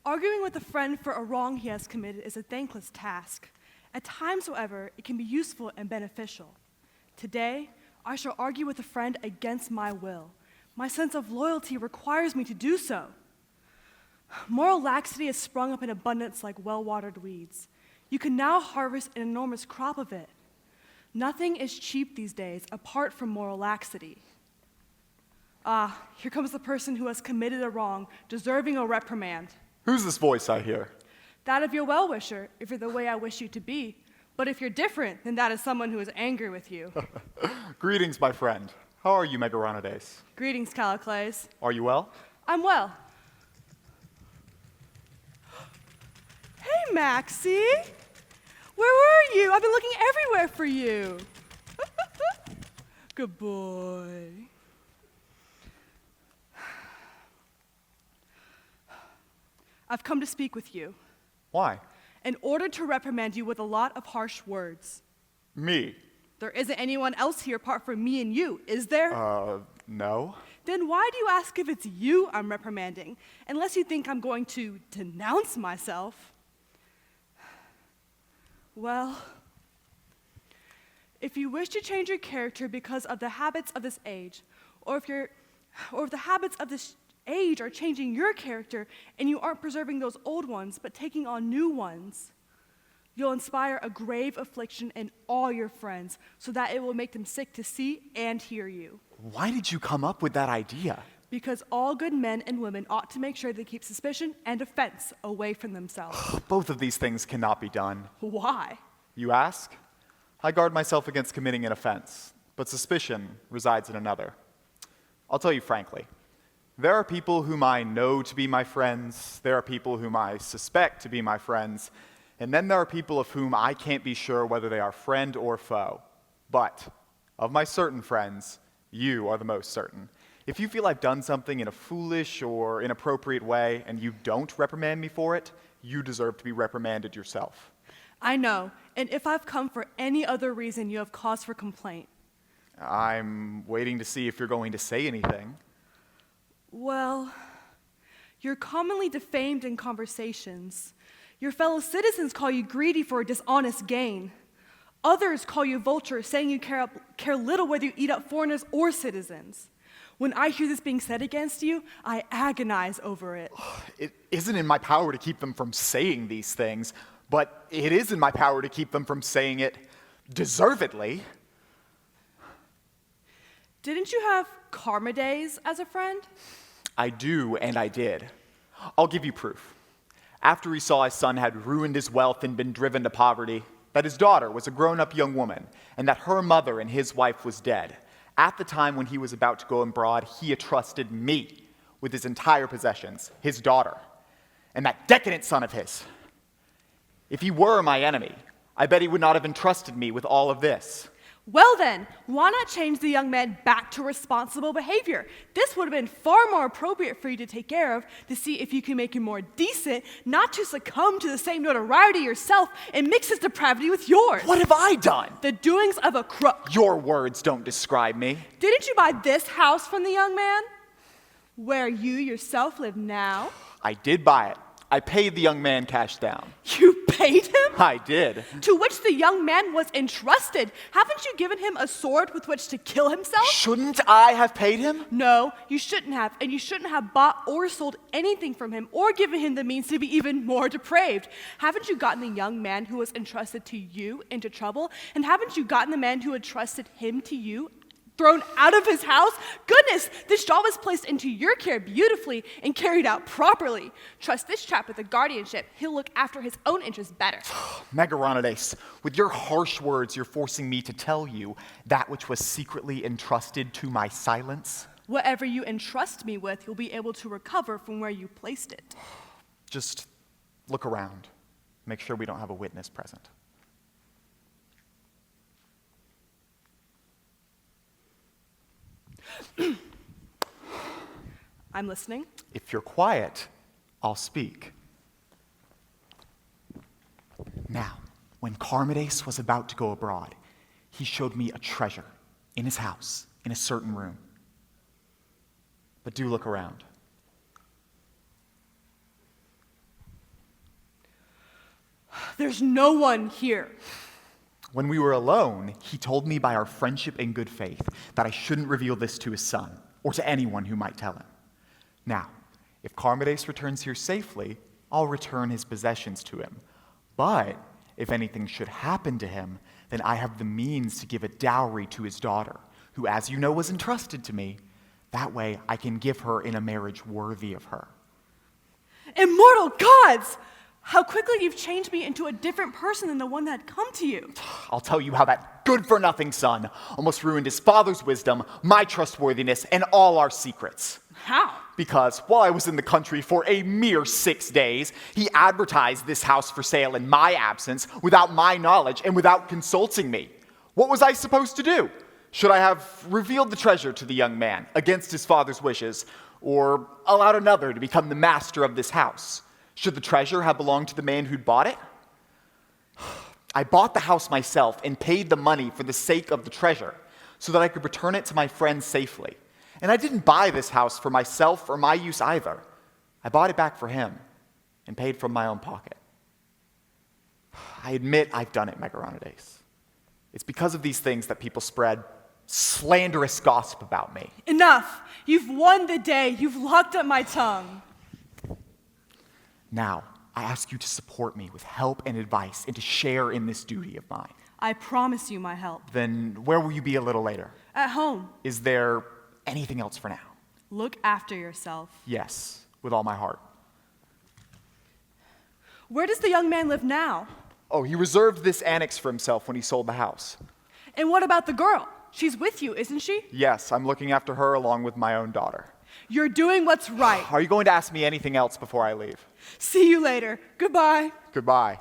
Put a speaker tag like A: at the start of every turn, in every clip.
A: Arguing with a friend for a wrong he has committed is a thankless task. At times, however, it can be useful and beneficial. Today, I shall argue with a friend against my will. My sense of loyalty requires me to do so. Moral laxity has sprung up in abundance like well-watered weeds. You can now harvest an enormous crop of it. Nothing is cheap these days apart from moral laxity. Ah, here comes the person who has committed a wrong, deserving a reprimand.
B: Who's this voice I hear?
A: That of your well-wisher, if you're the way I wish you to be. But if you're different, then that is someone who is angry with you.
B: Greetings, my friend. How are you, Megaronides?
A: Greetings, Callicles.
B: Are you well?
A: I'm well. Hey, Maxie. Where were you? I've been looking everywhere for you. Good boy. I've come to speak with you.
B: Why?
A: In order to reprimand you with a lot of harsh words.
B: Me?
A: There isn't anyone else here apart from me and you, is there?
B: No.
A: Then why do you ask if it's you I'm reprimanding, unless you think I'm going to denounce myself? Well, if you wish to change your character because of the habits of this age, or if the habits of this age are changing your character and you aren't preserving those old ones but taking on new ones, you'll inspire a grave affliction in all your friends so that it will make them sick to see and hear you.
B: Why did you come up with that idea?
A: Because all good men and women ought to make sure they keep suspicion and offense away from themselves.
B: Both of these things cannot be done.
A: Why?
B: You ask? I guard myself against committing an offense, but suspicion resides in another. I'll tell you frankly. There are people whom I know to be my friends, there are people whom I suspect to be my friends, and then there are people of whom I can't be sure whether they are friend or foe. But, of my certain friends, you are the most certain. If you feel I've done something in a foolish or inappropriate way and you don't reprimand me for it, you deserve to be reprimanded yourself.
A: I know, and if I've come for any other reason, you have cause for complaint.
B: I'm waiting to see if you're going to say anything.
A: Well, you're commonly defamed in conversations. Your fellow citizens call you greedy for a dishonest gain. Others call you vulture, saying you care little whether you eat up foreigners or citizens. When I hear this being said against you, I agonize over it.
B: It isn't in my power to keep them from saying these things, but it is in my power to keep them from saying it deservedly.
A: Didn't you have Charmides as a friend?
B: I do, and I did. I'll give you proof. After he saw his son had ruined his wealth and been driven to poverty, that his daughter was a grown-up young woman, and that her mother and his wife was dead, at the time when he was about to go abroad, he entrusted me with his entire possessions, his daughter, and that decadent son of his. If he were my enemy, I bet he would not have entrusted me with all of this.
A: Well then, why not change the young man back to responsible behavior? This would have been far more appropriate for you to take care of, to see if you can make him more decent, not to succumb to the same notoriety yourself and mix his depravity with yours.
B: What have I done?
A: The doings of a crook.
B: Your words don't describe me.
A: Didn't you buy this house from the young man? Where you yourself live now?
B: I did buy it. I paid the young man cash down.
A: You paid him?
B: I did.
A: To which the young man was entrusted. Haven't you given him a sword with which to kill himself?
B: Shouldn't I have paid him?
A: No, you shouldn't have, and you shouldn't have bought or sold anything from him or given him the means to be even more depraved. Haven't you gotten the young man who was entrusted to you into trouble? And haven't you gotten the man who entrusted him to you thrown out of his house? Goodness, this job was placed into your care beautifully and carried out properly. Trust this chap with the guardianship. He'll look after his own interests better.
B: Megaronides, with your harsh words, you're forcing me to tell you that which was secretly entrusted to my silence.
A: Whatever you entrust me with, you'll be able to recover from where you placed it.
B: Just look around. Make sure we don't have a witness present.
A: I'm listening.
B: If you're quiet, I'll speak. Now, when Charmides was about to go abroad, he showed me a treasure in his house, in a certain room. But do look around.
A: There's no one here.
B: When we were alone, he told me by our friendship and good faith that I shouldn't reveal this to his son or to anyone who might tell him. Now, if Charmides returns here safely, I'll return his possessions to him. But if anything should happen to him, then I have the means to give a dowry to his daughter, who, as you know, was entrusted to me. That way, I can give her in a marriage worthy of her.
A: Immortal gods! How quickly you've changed me into a different person than the one that had come to you.
B: I'll tell you how that good-for-nothing son almost ruined his father's wisdom, my trustworthiness, and all our secrets.
A: How?
B: Because while I was in the country for a mere 6 days, he advertised this house for sale in my absence, without my knowledge and without consulting me. What was I supposed to do? Should I have revealed the treasure to the young man against his father's wishes, or allowed another to become the master of this house? Should the treasure have belonged to the man who'd bought it? I bought the house myself and paid the money for the sake of the treasure, so that I could return it to my friends safely. And I didn't buy this house for myself or my use either. I bought it back for him and paid from my own pocket. I admit I've done it, Megaronides. It's because of these things that people spread slanderous gossip about me.
A: Enough! You've won the day. You've locked up my tongue.
B: Now, I ask you to support me with help and advice and to share in this duty of mine.
A: I promise you my help.
B: Then where will you be a little later?
A: At home.
B: Is there anything else for now?
A: Look after yourself.
B: Yes, with all my heart.
A: Where does the young man live now?
B: Oh, he reserved this annex for himself when he sold the house.
A: And what about the girl? She's with you, isn't she?
B: Yes, I'm looking after her along with my own daughter.
A: You're doing what's right.
B: Are you going to ask me anything else before I leave?
A: See you later. Goodbye.
B: Goodbye.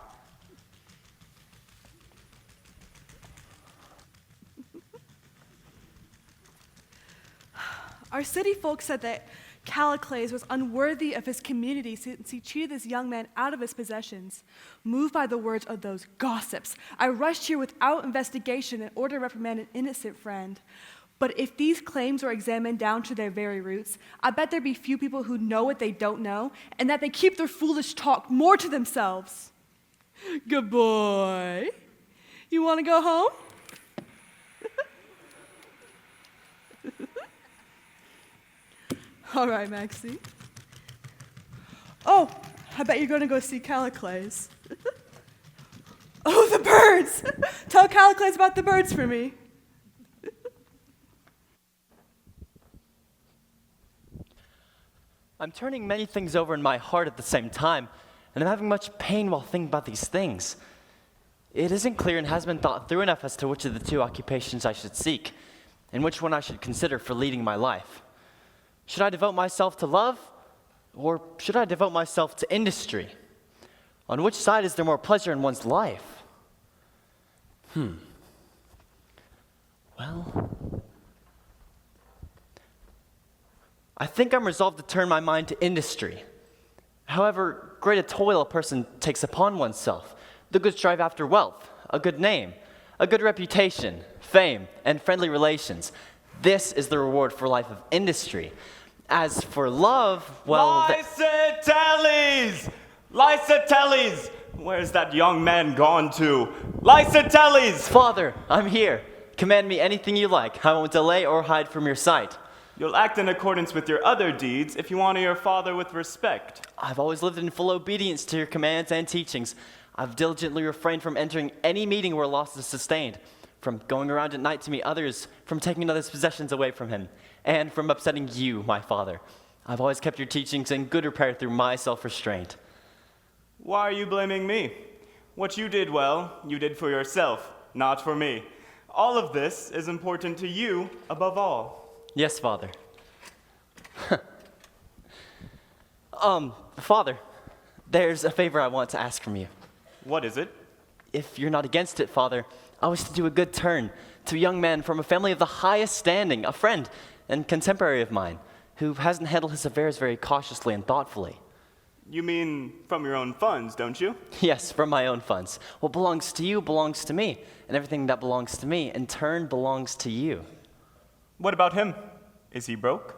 A: Our city folks said that Callicles was unworthy of his community since he cheated this young man out of his possessions. Moved by the words of those gossips, I rushed here without investigation in order to reprimand an innocent friend. But if these claims were examined down to their very roots, I bet there'd be few people who know what they don't know, and that they keep their foolish talk more to themselves. Good boy. You want to go home? All right, Maxie. Oh, I bet you're going to go see Callicles. Oh, the birds! Tell Callicles about the birds for me.
C: I'm turning many things over in my heart at the same time, and I'm having much pain while thinking about these things. It isn't clear and hasn't been thought through enough as to which of the two occupations I should seek, and which one I should consider for leading my life. Should I devote myself to love, or should I devote myself to industry? On which side is there more pleasure in one's life? Well, I think I'm resolved to turn my mind to industry. However great a toil a person takes upon oneself, the good strive after wealth, a good name, a good reputation, fame, and friendly relations. This is the reward for life of industry. As for love, well...
D: Lysateles! Lysateles! Where's that young man gone to? Lysateles!
C: Father, I'm here. Command me anything you like. I won't delay or hide from your sight.
D: You'll act in accordance with your other deeds if you honor your father with respect.
C: I've always lived in full obedience to your commands and teachings. I've diligently refrained from entering any meeting where loss is sustained, from going around at night to meet others, from taking another's possessions away from him, and from upsetting you, my father. I've always kept your teachings in good repair through my self-restraint.
D: Why are you blaming me? What you did well, you did for yourself, not for me. All of this is important to you above all.
C: Yes, Father. Father, there's a favor I want to ask from you.
D: What is it?
C: If you're not against it, Father, I wish to do a good turn to a young man from a family of the highest standing, a friend and contemporary of mine, who hasn't handled his affairs very cautiously and thoughtfully.
D: You mean from your own funds, don't you?
C: Yes, from my own funds. What belongs to you belongs to me, and everything that belongs to me, in turn, belongs to you.
D: What about him? Is he broke?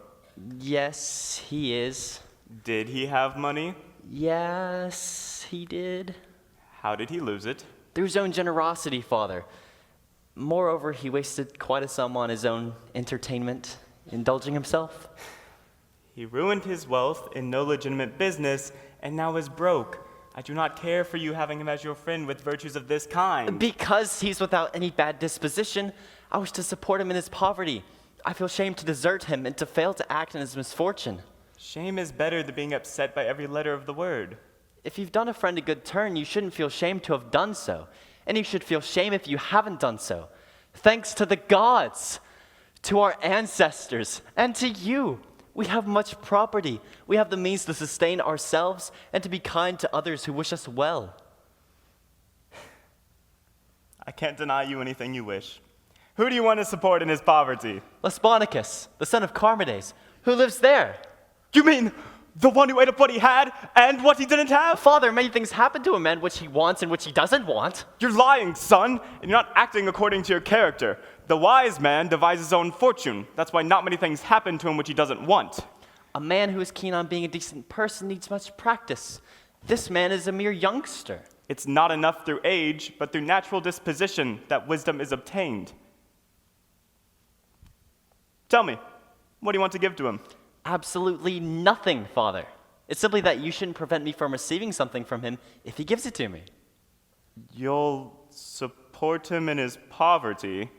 C: Yes, he is.
D: Did he have money?
C: Yes, he did.
D: How did he lose it?
C: Through his own generosity, Father. Moreover, he wasted quite a sum on his own entertainment, indulging himself.
D: He ruined his wealth in no legitimate business and now is broke. I do not care for you having him as your friend with virtues of this kind.
C: Because he's without any bad disposition, I wish to support him in his poverty. I feel shame to desert him and to fail to act in his misfortune.
D: Shame is better than being upset by every letter of the word.
C: If you've done a friend a good turn, you shouldn't feel shame to have done so. And you should feel shame if you haven't done so. Thanks to the gods, to our ancestors, and to you. We have much property. We have the means to sustain ourselves and to be kind to others who wish us well.
D: I can't deny you anything you wish. Who do you want to support in his poverty?
C: Lesbonicus, the son of Charmides, who lives there.
D: You mean the one who ate up what he had and what he didn't have?
C: Father, many things happen to a man which he wants and which he doesn't want.
D: You're lying, son, and you're not acting according to your character. The wise man devises his own fortune. That's why not many things happen to him which he doesn't want.
C: A man who is keen on being a decent person needs much practice. This man is a mere youngster.
D: It's not enough through age, but through natural disposition that wisdom is obtained. Tell me, what do you want to give to him?
C: Absolutely nothing, Father. It's simply that you shouldn't prevent me from receiving something from him if he gives it to me.
D: You'll support him in his poverty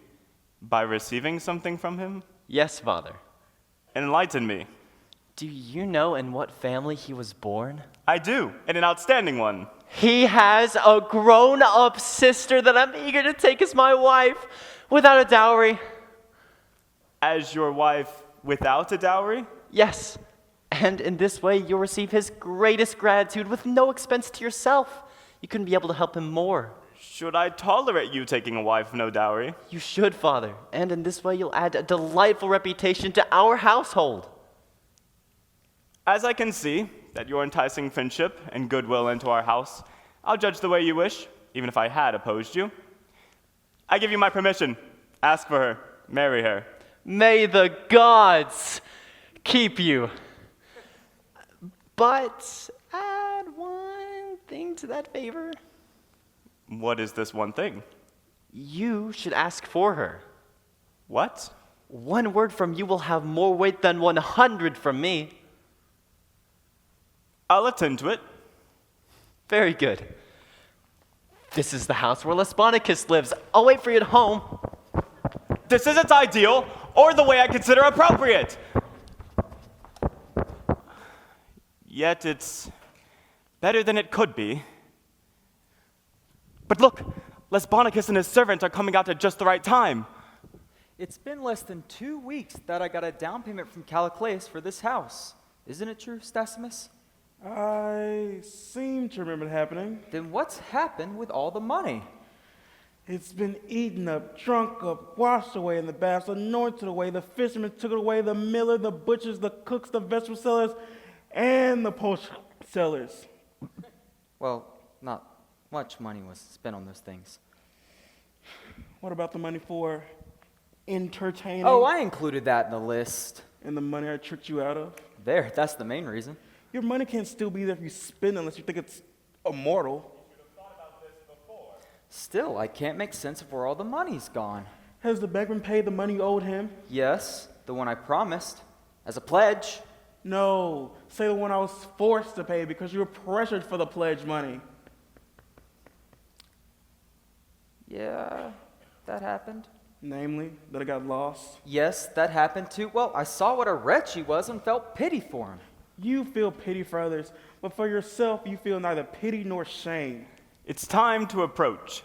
D: by receiving something from him?
C: Yes, Father.
D: Enlighten me.
C: Do you know in what family he was born?
D: I do, and an outstanding one.
C: He has a grown-up sister that I'm eager to take as my wife without a dowry.
D: As your wife without a dowry?
C: Yes, and in this way you'll receive his greatest gratitude with no expense to yourself. You couldn't be able to help him more.
D: Should I tolerate you taking a wife with no dowry?
C: You should, Father, and in this way you'll add a delightful reputation to our household.
D: As I can see that you're enticing friendship and goodwill into our house, I'll judge the way you wish, even if I had opposed you. I give you my permission. Ask for her. Marry her.
C: May the gods keep you. But add one thing to that favor.
D: What is this one thing?
C: You should ask for her.
D: What?
C: One word from you will have more weight than 100 from me.
D: I'll attend to it.
C: Very good. This is the house where Lesbonicus lives. I'll wait for you at home.
D: This isn't ideal, or the way I consider appropriate. Yet it's better than it could be. But look, Lesbonicus and his servant are coming out at just the right time.
E: It's been less than 2 weeks that I got a down payment from Callicles for this house. Isn't it true, Stasimus?
F: I seem to remember it happening.
E: Then what's happened with all the money?
F: It's been eaten up, drunk up, washed away in the baths, anointed away. The fishermen took it away, the miller, the butchers, the cooks, the vegetable sellers, and the poultry sellers.
E: Well, not much money was spent on those things.
F: What about the money for entertaining?
E: Oh, I included that in the list.
F: And the money I tricked you out of?
E: There, that's the main reason.
F: Your money can't still be there if you spend it unless you think it's immortal.
E: Still, I can't make sense of where all the money's gone.
F: Has the beggarman paid the money you owed him?
E: Yes, the one I promised, as a pledge.
F: No, say the one I was forced to pay because you were pressured for the pledge money.
E: Yeah, that happened.
F: Namely, that I got lost.
E: Yes, that happened too. Well, I saw what a wretch he was and felt pity for him.
F: You feel pity for others, but for yourself you feel neither pity nor shame.
D: It's time to approach.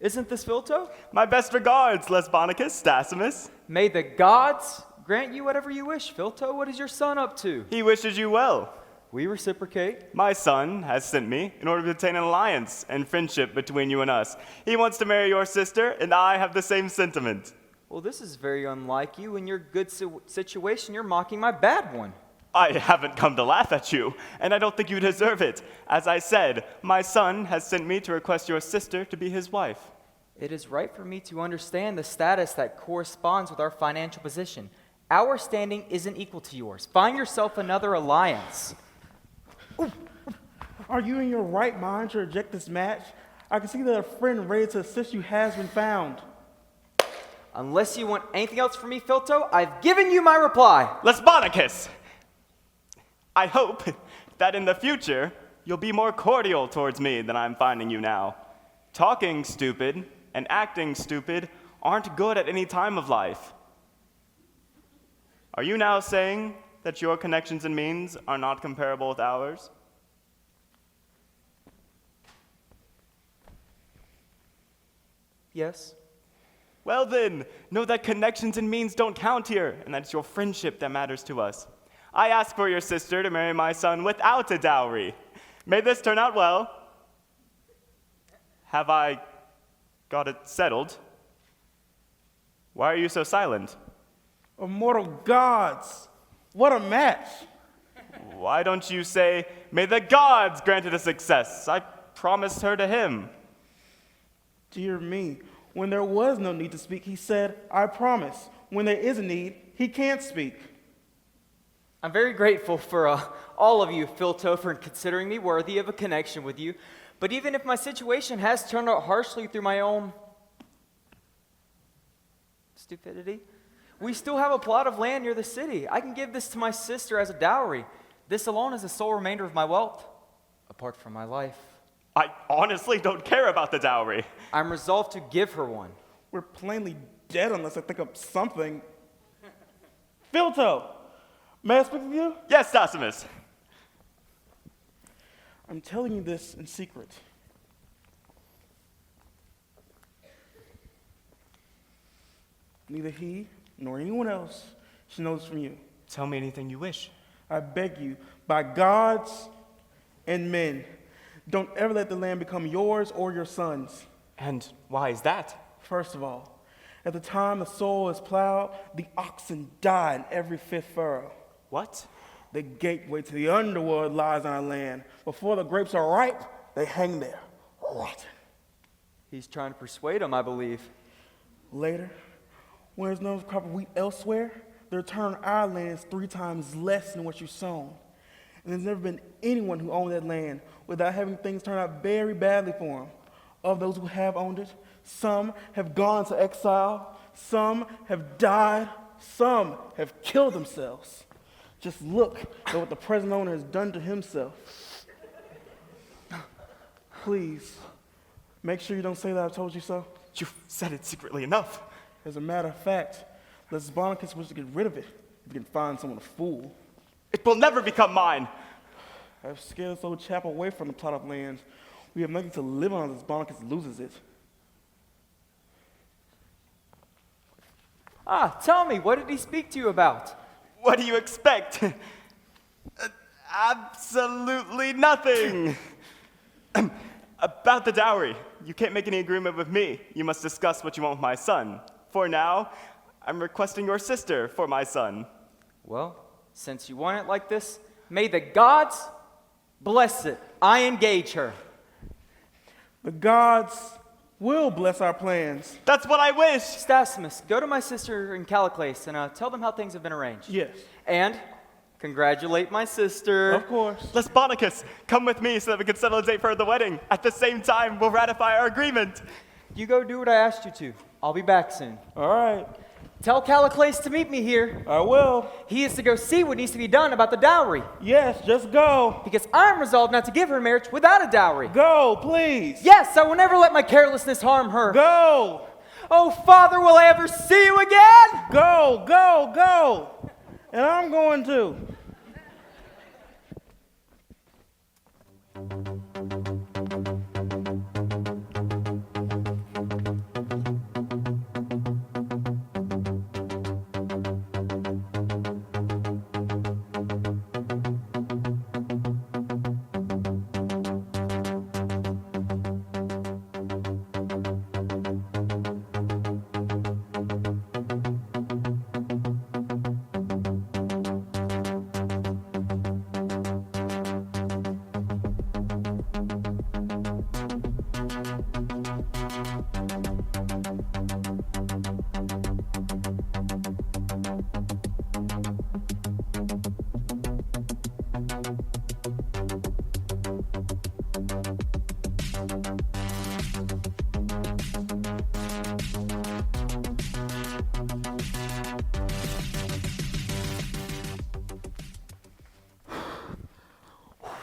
E: Isn't this Philto?
D: My best regards, Lesbonicus, Stasimus.
E: May the gods grant you whatever you wish. Philto, what is your son up to?
D: He wishes you well.
E: We reciprocate.
D: My son has sent me in order to obtain an alliance and friendship between you and us. He wants to marry your sister, and I have the same sentiment.
E: Well, this is very unlike you. In your good situation, you're mocking my bad one.
D: I haven't come to laugh at you, and I don't think you deserve it. As I said, my son has sent me to request your sister to be his wife.
E: It is right for me to understand the status that corresponds with our financial position. Our standing isn't equal to yours. Find yourself another alliance.
F: Are you in your right mind to reject this match? I can see that a friend ready to assist you has been found.
E: Unless you want anything else from me, Filto, I've given you my reply.
D: Lesbonicus! I hope that in the future, you'll be more cordial towards me than I'm finding you now. Talking stupid and acting stupid aren't good at any time of life. Are you now saying that your connections and means are not comparable with ours?
E: Yes.
D: Well then, know that connections and means don't count here, and that it's your friendship that matters to us. I ask for your sister to marry my son without a dowry. May this turn out well. Have I got it settled? Why are you so silent?
F: Immortal gods, what a match!
D: Why don't you say, may the gods grant it a success? I promised her to him.
F: Dear me, when there was no need to speak, he said, I promise. When there is a need, he can't speak.
E: I'm very grateful for all of you, Filto, for considering me worthy of a connection with you. But even if my situation has turned out harshly through my own stupidity, we still have a plot of land near the city. I can give this to my sister as a dowry. This alone is the sole remainder of my wealth, apart from my life.
D: I honestly don't care about the dowry.
E: I'm resolved to give her one.
F: We're plainly dead unless I think of something. Filto, may I speak with you?
D: Yes, Decimus.
F: I'm telling you this in secret. Neither he nor anyone else should know this from you.
D: Tell me anything you wish.
F: I beg you, by gods and men, don't ever let the land become yours or your son's.
D: And why is that?
F: First of all, at the time the soil is plowed, the oxen die in every fifth furrow.
D: What?
F: The gateway to the underworld lies on our land. Before the grapes are ripe, they hang there, rotten.
E: He's trying to persuade him, I believe.
F: Later, when there's no crop of wheat elsewhere, the return on our land is 3 times less than what you've sown. And there's never been anyone who owned that land without having things turn out very badly for him. Of those who have owned it, some have gone to exile, some have died, some have killed themselves. Just look at what the present owner has done to himself. Please, make sure you don't say that I told you so.
D: You've said it secretly enough.
F: As a matter of fact, Lesbonicus wishes to get rid of it if you can find someone to fool.
D: It will never become mine.
F: I've scared this old chap away from the plot of land. We have nothing to live on as Lesbonicus loses it.
E: Tell me, what did he speak to you about?
D: What do you expect? Absolutely nothing. About the dowry, you can't make any agreement with me. You must discuss what you want with my son. For now, I'm requesting your sister for my son.
E: Well, since you want it like this, may the gods bless it. I engage her.
F: The gods will bless our plans.
D: That's what I wish.
E: Stasimus, go to my sister in Callicles and tell them how things have been arranged.
F: Yes,
E: And congratulate my sister.
F: of course.
D: Lesbonicus, come with me so that we can settle a date for the wedding. At the same time, we'll ratify our agreement.
E: You go do what I asked you to. I'll be back soon.
F: All right,
E: Tell Callicles to meet me here.
F: I will.
E: He is to go see what needs to be done about the dowry.
F: Yes, just go.
E: Because I'm resolved not to give her marriage without a dowry.
F: Go, please.
E: Yes, I will never let my carelessness harm her.
F: Go.
E: Oh, Father, will I ever see you again?
F: Go, go, go. And I'm going to.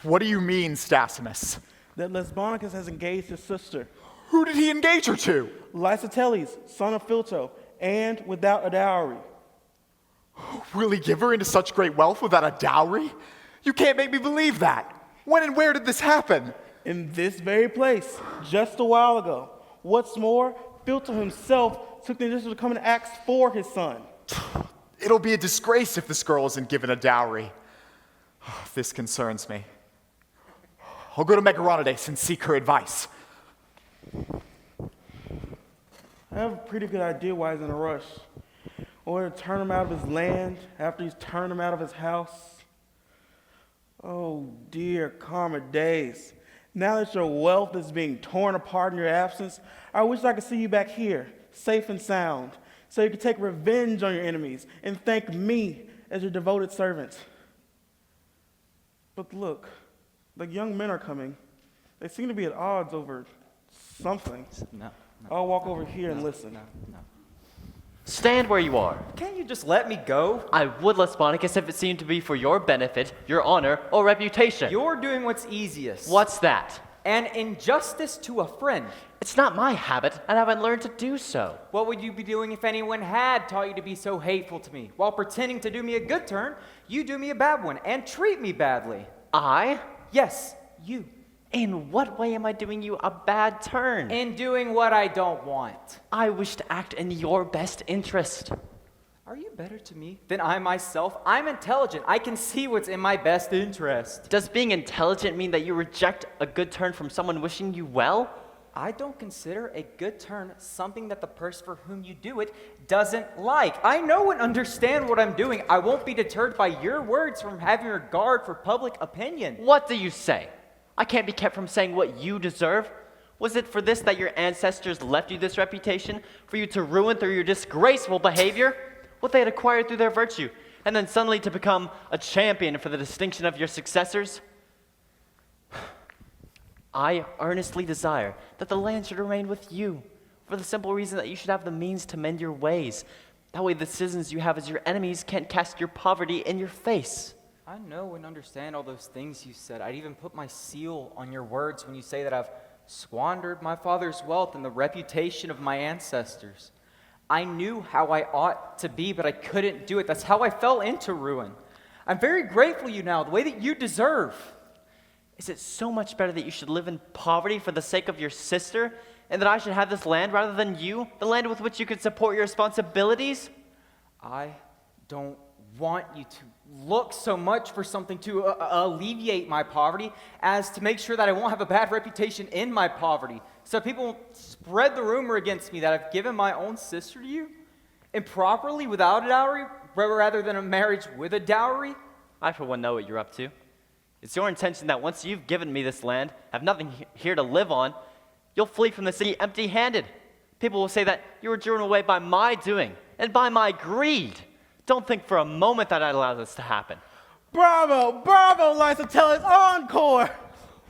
B: What do you mean, Stasimus?
F: That Lesbonicus has engaged his sister,
B: Who did he engage her to?
F: Lysiteles, son of Philto, and without a dowry.
B: Will he give her into such great wealth without a dowry? You can't make me believe that. When and where did this happen?
F: In this very place, just a while ago. What's more, Philto himself took the initiative to come and ask for his son.
B: It'll be a disgrace if this girl isn't given a dowry. This concerns me. I'll go to Megaronides and seek her advice.
F: I have a pretty good idea why he's in a rush. Or to turn him out of his land after he's turned him out of his house. Oh dear karma days. Now that your wealth is being torn apart in your absence, I wish I could see you back here, safe and sound, so you could take revenge on your enemies and thank me as your devoted servant. But look, the young men are coming. They seem to be at odds over something.
E: No.
F: I'll walk over here and listen.
E: No.
C: Stand where you are.
E: Can't you just let me go?
C: I would, Lesbonicus, if it seemed to be for your benefit, your honor, or reputation.
E: You're doing what's easiest.
C: What's that?
E: An injustice to a friend.
C: It's not my habit, and I haven't learned to do so.
E: What would you be doing if anyone had taught you to be so hateful to me? While pretending to do me a good turn, you do me a bad one and treat me badly.
C: I?
E: Yes, you.
C: In what way am I doing you a bad turn?
E: In doing what I don't want.
C: I wish to act in your best interest.
E: Are you better to me than I myself? I'm intelligent. I can see what's in my best interest.
C: Does being intelligent mean that you reject a good turn from someone wishing you well?
E: I don't consider a good turn something that the person for whom you do it doesn't like. I know and understand what I'm doing. I won't be deterred by your words from having regard for public opinion.
C: What do you say? I can't be kept from saying what you deserve. Was it for this that your ancestors left you this reputation? For you to ruin through your disgraceful behavior? What they had acquired through their virtue, and then suddenly to become a champion for the distinction of your successors? I earnestly desire that the land should remain with you, for the simple reason that you should have the means to mend your ways. That way the citizens you have as your enemies can't cast your poverty in your face.
E: I know and understand all those things you said. I'd even put my seal on your words when you say that I've squandered my father's wealth and the reputation of my ancestors. I knew how I ought to be, but I couldn't do it. That's how I fell into ruin. I'm very grateful you now, the way that you deserve.
C: Is it so much better that you should live in poverty for the sake of your sister, and that I should have this land rather than you, the land with which you could support your responsibilities?
E: I don't want you to look so much for something to alleviate my poverty as to make sure that I won't have a bad reputation in my poverty. So people won't spread the rumor against me that I've given my own sister to you improperly without a dowry rather than a marriage with a dowry.
C: I, for one, know what you're up to. It's your intention that once you've given me this land, have nothing here to live on, you'll flee from the city empty-handed. People will say that you were driven away by my doing and by my greed. Don't think for a moment that I'd allow this to happen.
F: Bravo, bravo, Lysiteles, encore!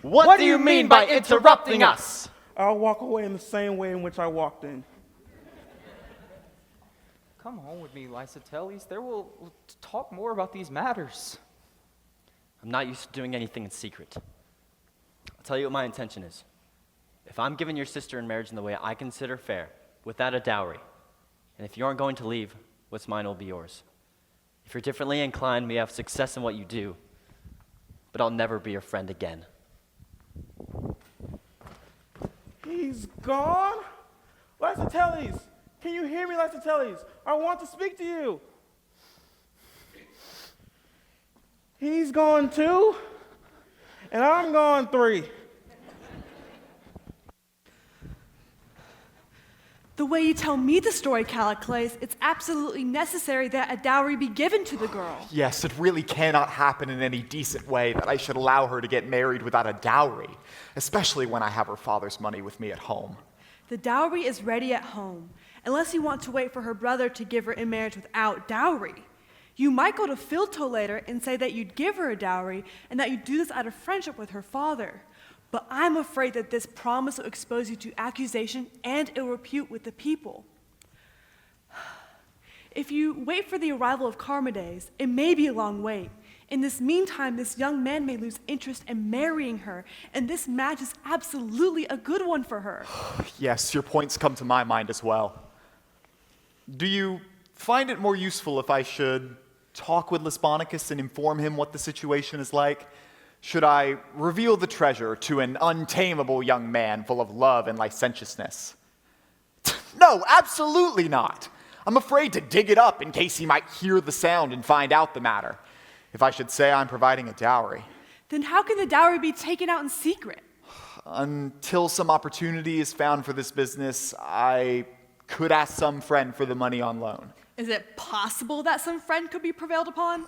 C: What do you mean by interrupting us?
F: I'll walk away in the same way in which I walked in.
E: Come home with me, Lysiteles. There we'll talk more about these matters.
C: I'm not used to doing anything in secret. I'll tell you what my intention is. If I'm giving your sister in marriage in the way I consider fair, without a dowry, and if you aren't going to leave, what's mine will be yours. If you're differently inclined, may have success in what you do, but I'll never be your friend again.
F: He's gone? Lysiteles, can you hear me, Lysiteles? I want to speak to you. He's gone too, and I'm gone 3.
A: The way you tell me the story, Callicles, it's absolutely necessary that a dowry be given to the girl.
B: Yes, it really cannot happen in any decent way that I should allow her to get married without a dowry, especially when I have her father's money with me at home.
A: The dowry is ready at home, unless you want to wait for her brother to give her in marriage without dowry. You might go to Philto later and say that you'd give her a dowry and that you'd do this out of friendship with her father. But I'm afraid that this promise will expose you to accusation and ill repute with the people. If you wait for the arrival of Charmides, it may be a long wait. In this meantime, this young man may lose interest in marrying her, and this match is absolutely a good one for her.
B: Yes, your points come to my mind as well. Do you find it more useful if I should talk with Lesbonicus and inform him what the situation is like? Should I reveal the treasure to an untamable young man full of love and licentiousness? No, absolutely not. I'm afraid to dig it up in case he might hear the sound and find out the matter. If I should say I'm providing a dowry.
A: Then how can the dowry be taken out in secret?
B: Until some opportunity is found for this business, I could ask some friend for the money on loan.
A: Is it possible that some friend could be prevailed upon?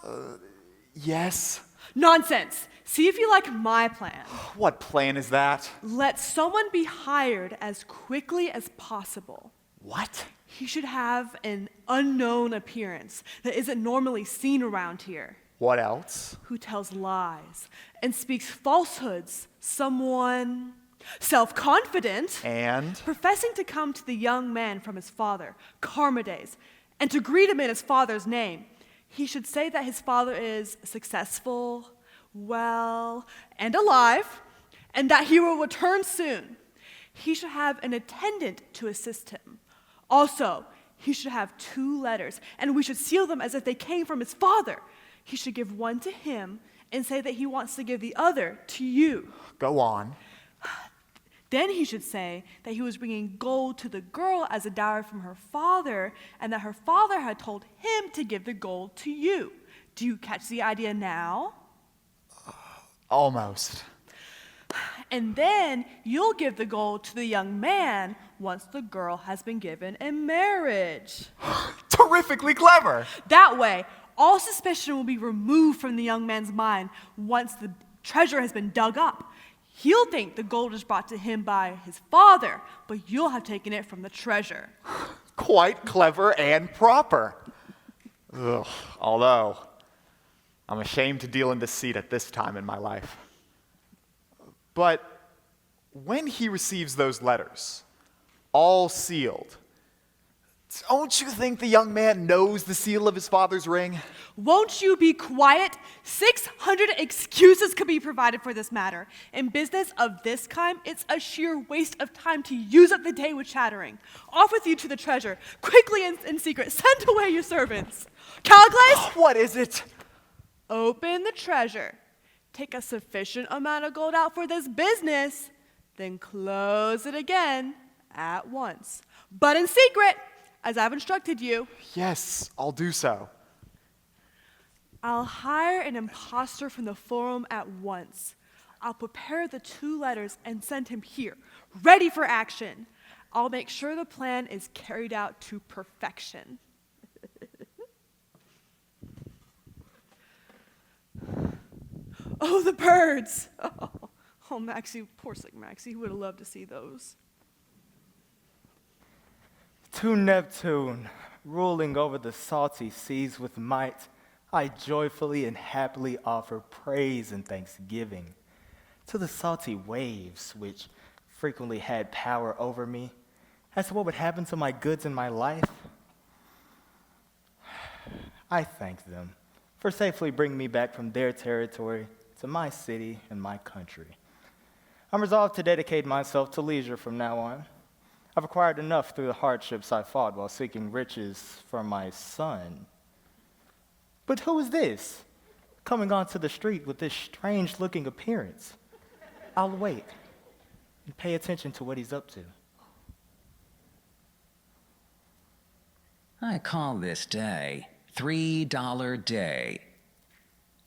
B: Yes?
A: Nonsense! See if you like my plan.
B: What plan is that?
A: Let someone be hired as quickly as possible.
B: What?
A: He should have an unknown appearance that isn't normally seen around here.
B: What else?
A: Who tells lies and speaks falsehoods. Someone self-confident
B: And?
A: professing to come to the young man from his father, Charmides, and to greet him in his father's name. He should say that his father is successful, well, and alive, and that he will return soon. He should have an attendant to assist him. Also, he should have 2 letters, and we should seal them as if they came from his father. He should give one to him and say that he wants to give the other to you.
B: Go on.
A: Then he should say that he was bringing gold to the girl as a dowry from her father, and that her father had told him to give the gold to you. Do you catch the idea now?
B: Almost.
A: And then you'll give the gold to the young man once the girl has been given in marriage.
B: Terrifically clever!
A: That way, all suspicion will be removed from the young man's mind once the treasure has been dug up. He'll think the gold is brought to him by his father, but you'll have taken it from the treasure.
B: Quite clever and proper. Ugh. Although, I'm ashamed to deal in deceit at this time in my life. But when he receives those letters, all sealed, don't you think the young man knows the seal of his father's ring?
A: Won't you be quiet? 600 excuses could be provided for this matter. In business of this kind, it's a sheer waste of time to use up the day with chattering. Off with you to the treasure, quickly and in secret. Send away your servants. Callicles,
B: What is it?
A: open the treasure. Take a sufficient amount of gold out for this business, then close it again at once. But in secret, as I've instructed you.
B: Yes, I'll do so.
A: I'll hire an impostor from the forum at once. I'll prepare the 2 letters and send him here, ready for action. I'll make sure the plan is carried out to perfection. Oh, the birds! Oh, Maxie, poor sick Maxie, who would have loved to see those.
E: To Neptune, ruling over the salty seas with might, I joyfully and happily offer praise and thanksgiving. To the salty waves, which frequently had power over me, as to what would happen to my goods and my life, I thank them for safely bringing me back from their territory to my city and my country. I'm resolved to dedicate myself to leisure from now on. I've acquired enough through the hardships I fought while seeking riches for my son. But who is this, coming onto the street with this strange-looking appearance? I'll wait and pay attention to what he's up to.
G: I call this day $3 Day.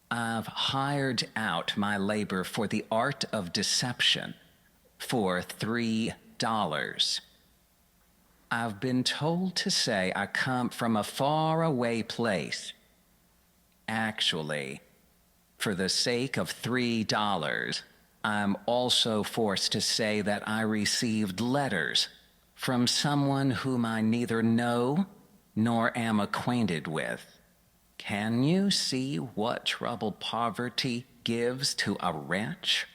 G: I've hired out my labor for the art of deception for $3. I've been told to say I come from a faraway place. Actually, for the sake of $3, I'm also forced to say that I received letters from someone whom I neither know nor am acquainted with. Can you see what trouble poverty gives to a wretch?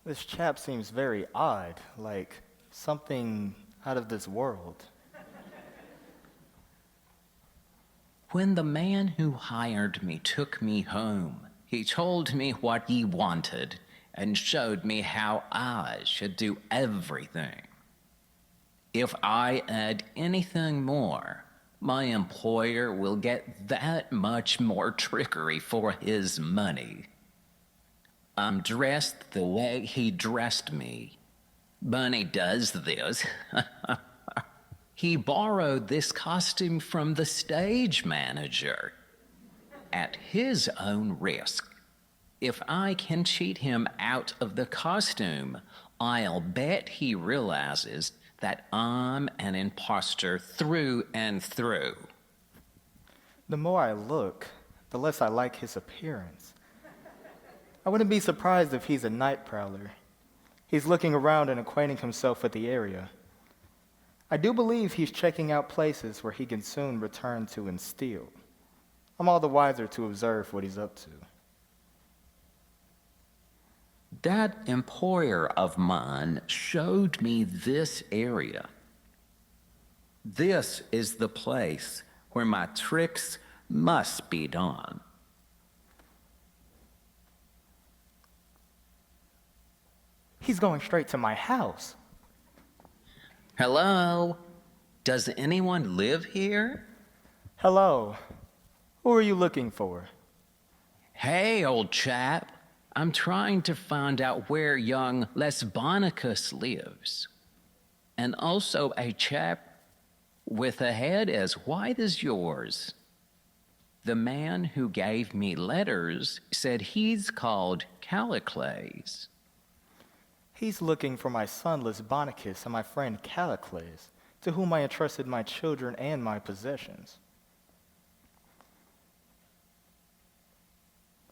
E: This chap seems very odd, like something out of this world.
G: When the man who hired me took me home, he told me what he wanted and showed me how I should do everything. If I add anything more, my employer will get that much more trickery for his money. I'm dressed the way he dressed me. Bunny does this. He borrowed this costume from the stage manager at his own risk. If I can cheat him out of the costume, I'll bet he realizes that I'm an imposter through and through.
H: The more I look, the less I like his appearance. I wouldn't be surprised if he's a night prowler. He's looking around and acquainting himself with the area. I do believe he's checking out places where he can soon return to and steal. I'm all the wiser to observe what he's up to.
G: That employer of mine showed me this area. This is the place where my tricks must be done.
H: He's going straight to my house.
G: Hello? Does anyone live here?
H: Hello. Who are you looking for?
G: Hey, old chap. I'm trying to find out where young Lesbonicus lives. And also a chap with a head as white as yours. The man who gave me letters said he's called Callicles.
H: He's looking for my son Lesbonicus and my friend Callicles, to whom I entrusted my children and my possessions.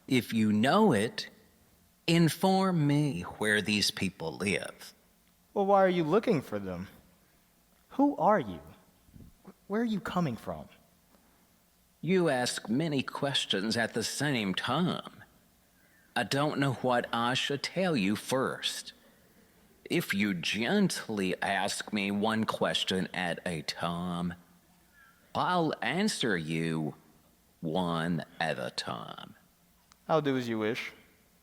G: If you know it, inform me where these people live.
H: Well, why are you looking for them? Who are you? Where are you coming from?
G: You ask many questions at the same time. I don't know what I should tell you first. If you gently ask me one question at a time, I'll answer you one at a time.
H: I'll do as you wish.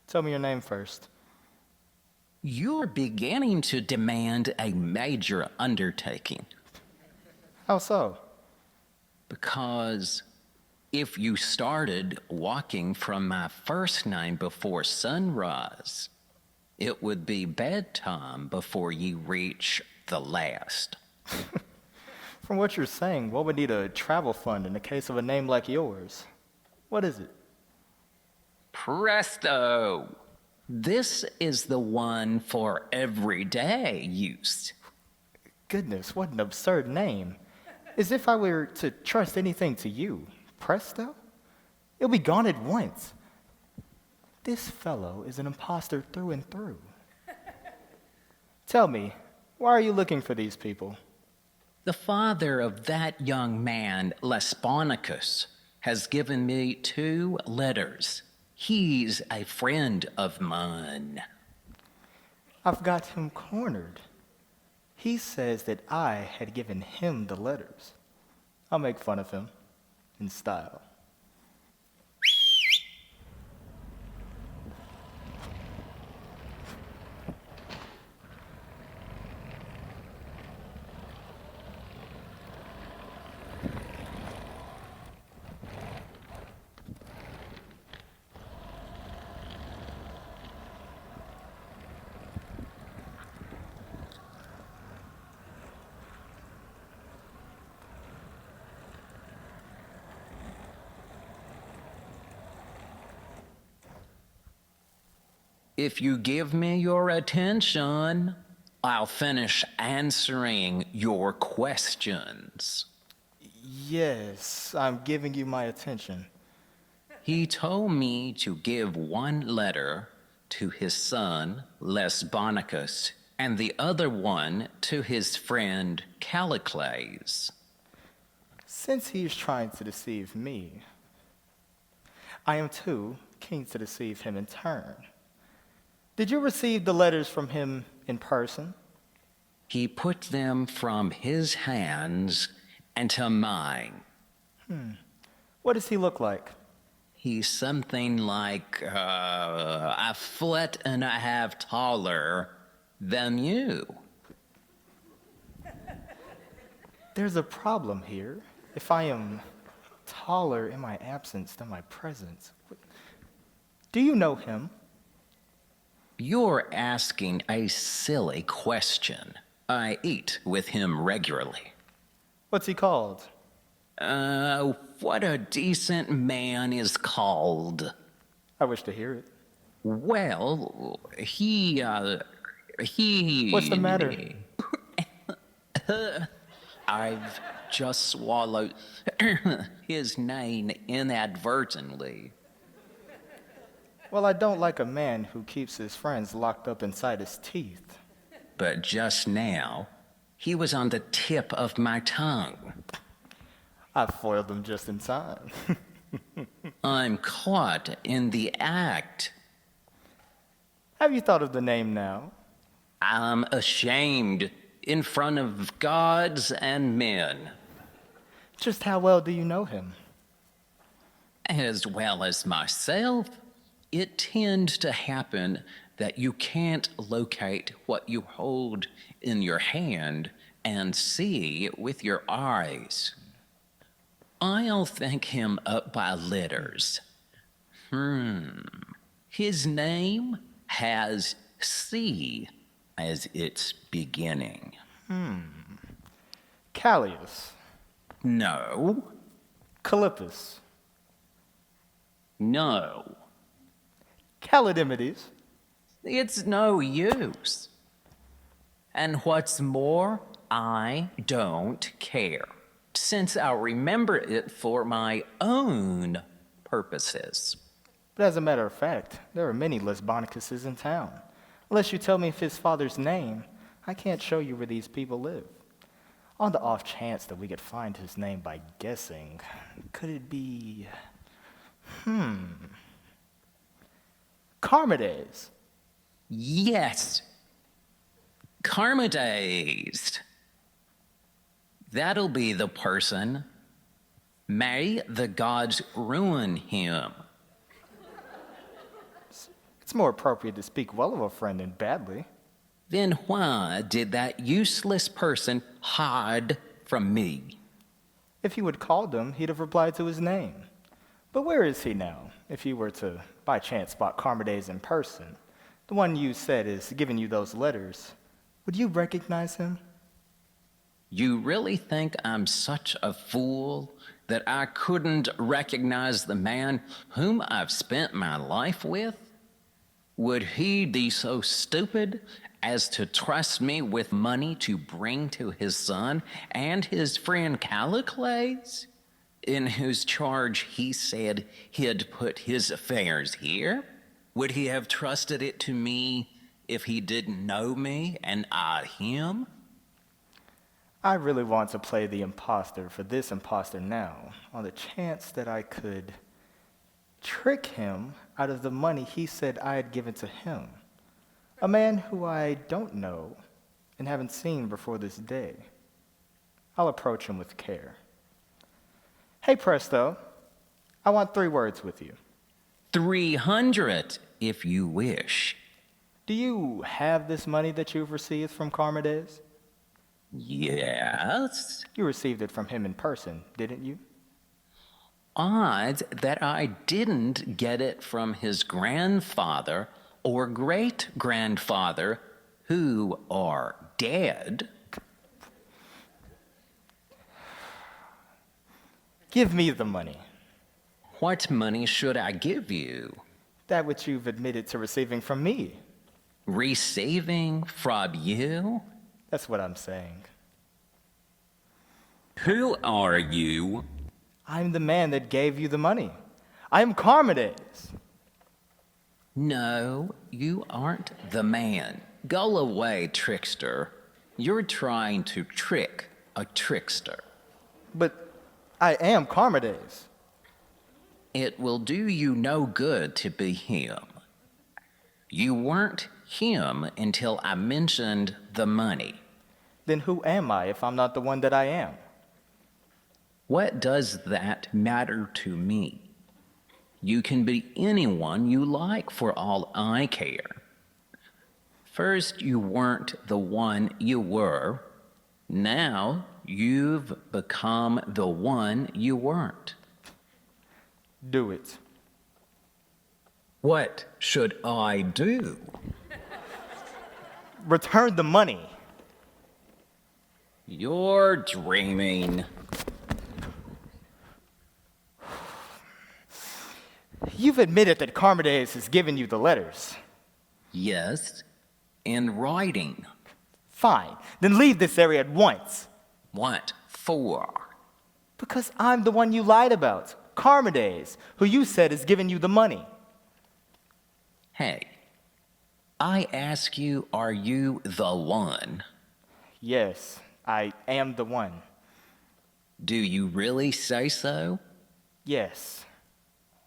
H: Tell me your name first.
G: You're beginning to demand a major undertaking.
H: How so?
G: Because if you started walking from my first name before sunrise, it would be bedtime before you reach the last.
H: From what you're saying, one would need a travel fund in the case of a name like yours. What is it?
G: Presto! This is the one for everyday use.
H: Goodness, what an absurd name. As if I were to trust anything to you. Presto? It'll be gone at once. This fellow is an imposter through and through. Tell me, why are you looking for these people?
G: The father of that young man, Lesbonicus, has given me 2 letters. He's a friend of mine.
H: I've got him cornered. He says that I had given him the letters. I'll make fun of him in style.
G: If you give me your attention, I'll finish answering your questions.
H: Yes, I'm giving you my attention.
G: He told me to give 1 letter to his son, Lesbonicus, and the other one to his friend, Callicles.
H: Since he is trying to deceive me, I am too keen to deceive him in turn. Did you receive the letters from him in person?
G: He put them from his hands into mine.
H: What does he look like?
G: He's something like a foot and a half taller than you.
H: There's a problem here. If I am taller in my absence than my presence. Do you know him?
G: You're asking a silly question. I eat with him regularly.
H: What's he called?
G: What a decent man is called.
H: I wish to hear it.
G: Well, he...
H: What's the matter?
G: I've just swallowed his name inadvertently.
H: Well, I don't like a man who keeps his friends locked up inside his teeth.
G: But just now, he was on the tip of my tongue.
H: I foiled him just in time.
G: I'm caught in the act.
H: Have you thought of the name now?
G: I'm ashamed in front of gods and men.
H: Just how well do you know him?
G: As well as myself, it tends to happen that you can't locate what you hold in your hand and see with your eyes. I'll think him up by letters. His name has C as its beginning.
H: Callius.
G: No,
H: Calippus.
G: no,
H: Callidymides.
G: it's no use. And what's more, I don't care, since I'll remember it for my own purposes.
H: But as a matter of fact, there are many Lesbonicuses in town. Unless you tell me his father's name, I can't show you where these people live. On the off chance that we could find his name by guessing, could it be... Charmides.
G: Yes, Charmides. That'll be the person. May the gods ruin him.
H: It's more appropriate to speak well of a friend than badly.
G: Then why did that useless person hide from me?
H: If you had called him, he'd have replied to his name. But where is he now, if you were to, by chance, spot Charmides in person? The one you said is giving you those letters. Would you recognize him?
G: You really think I'm such a fool that I couldn't recognize the man whom I've spent my life with? Would he be so stupid as to trust me with money to bring to his son and his friend Callicles, in whose charge he said he'd put his affairs here? Would he have trusted it to me if he didn't know me and I him?
H: I really want to play the imposter for this imposter now, on the chance that I could trick him out of the money he said I had given to him. A man who I don't know and haven't seen before this day. I'll approach him with care. Hey, Presto, I want 3 words with you.
G: 300, if you wish.
H: Do you have this money that you've received from Charmides?
G: Yes.
H: You received it from him in person, didn't you?
G: Odds that I didn't get it from his grandfather or great-grandfather, who are dead.
H: Give me the money.
G: What money should I give you?
H: That which you've admitted to receiving from me.
G: Receiving from you?
H: That's what I'm saying.
G: Who are you?
H: I'm the man that gave you the money. I'm Charmides.
G: No, you aren't the man. Go away, trickster. You're trying to trick a trickster.
H: But I am Charmides.
G: It will do you no good to be him. You weren't him until I mentioned the money.
H: Then who am I if I'm not the one that I am?
G: What does that matter to me? You can be anyone you like for all I care. First, you weren't the one you were. Now, you've become the one you weren't.
H: Do it.
G: What should I do?
H: Return the money.
G: You're dreaming.
H: You've admitted that Carmades has given you the letters.
G: Yes, in writing.
H: Fine. Then leave this area at once.
G: What for?
H: Because I'm the one you lied about. Carmades, who you said has given you the money.
G: Hey, I ask you, are you the one?
H: Yes, I am the one.
G: Do you really say so?
H: Yes.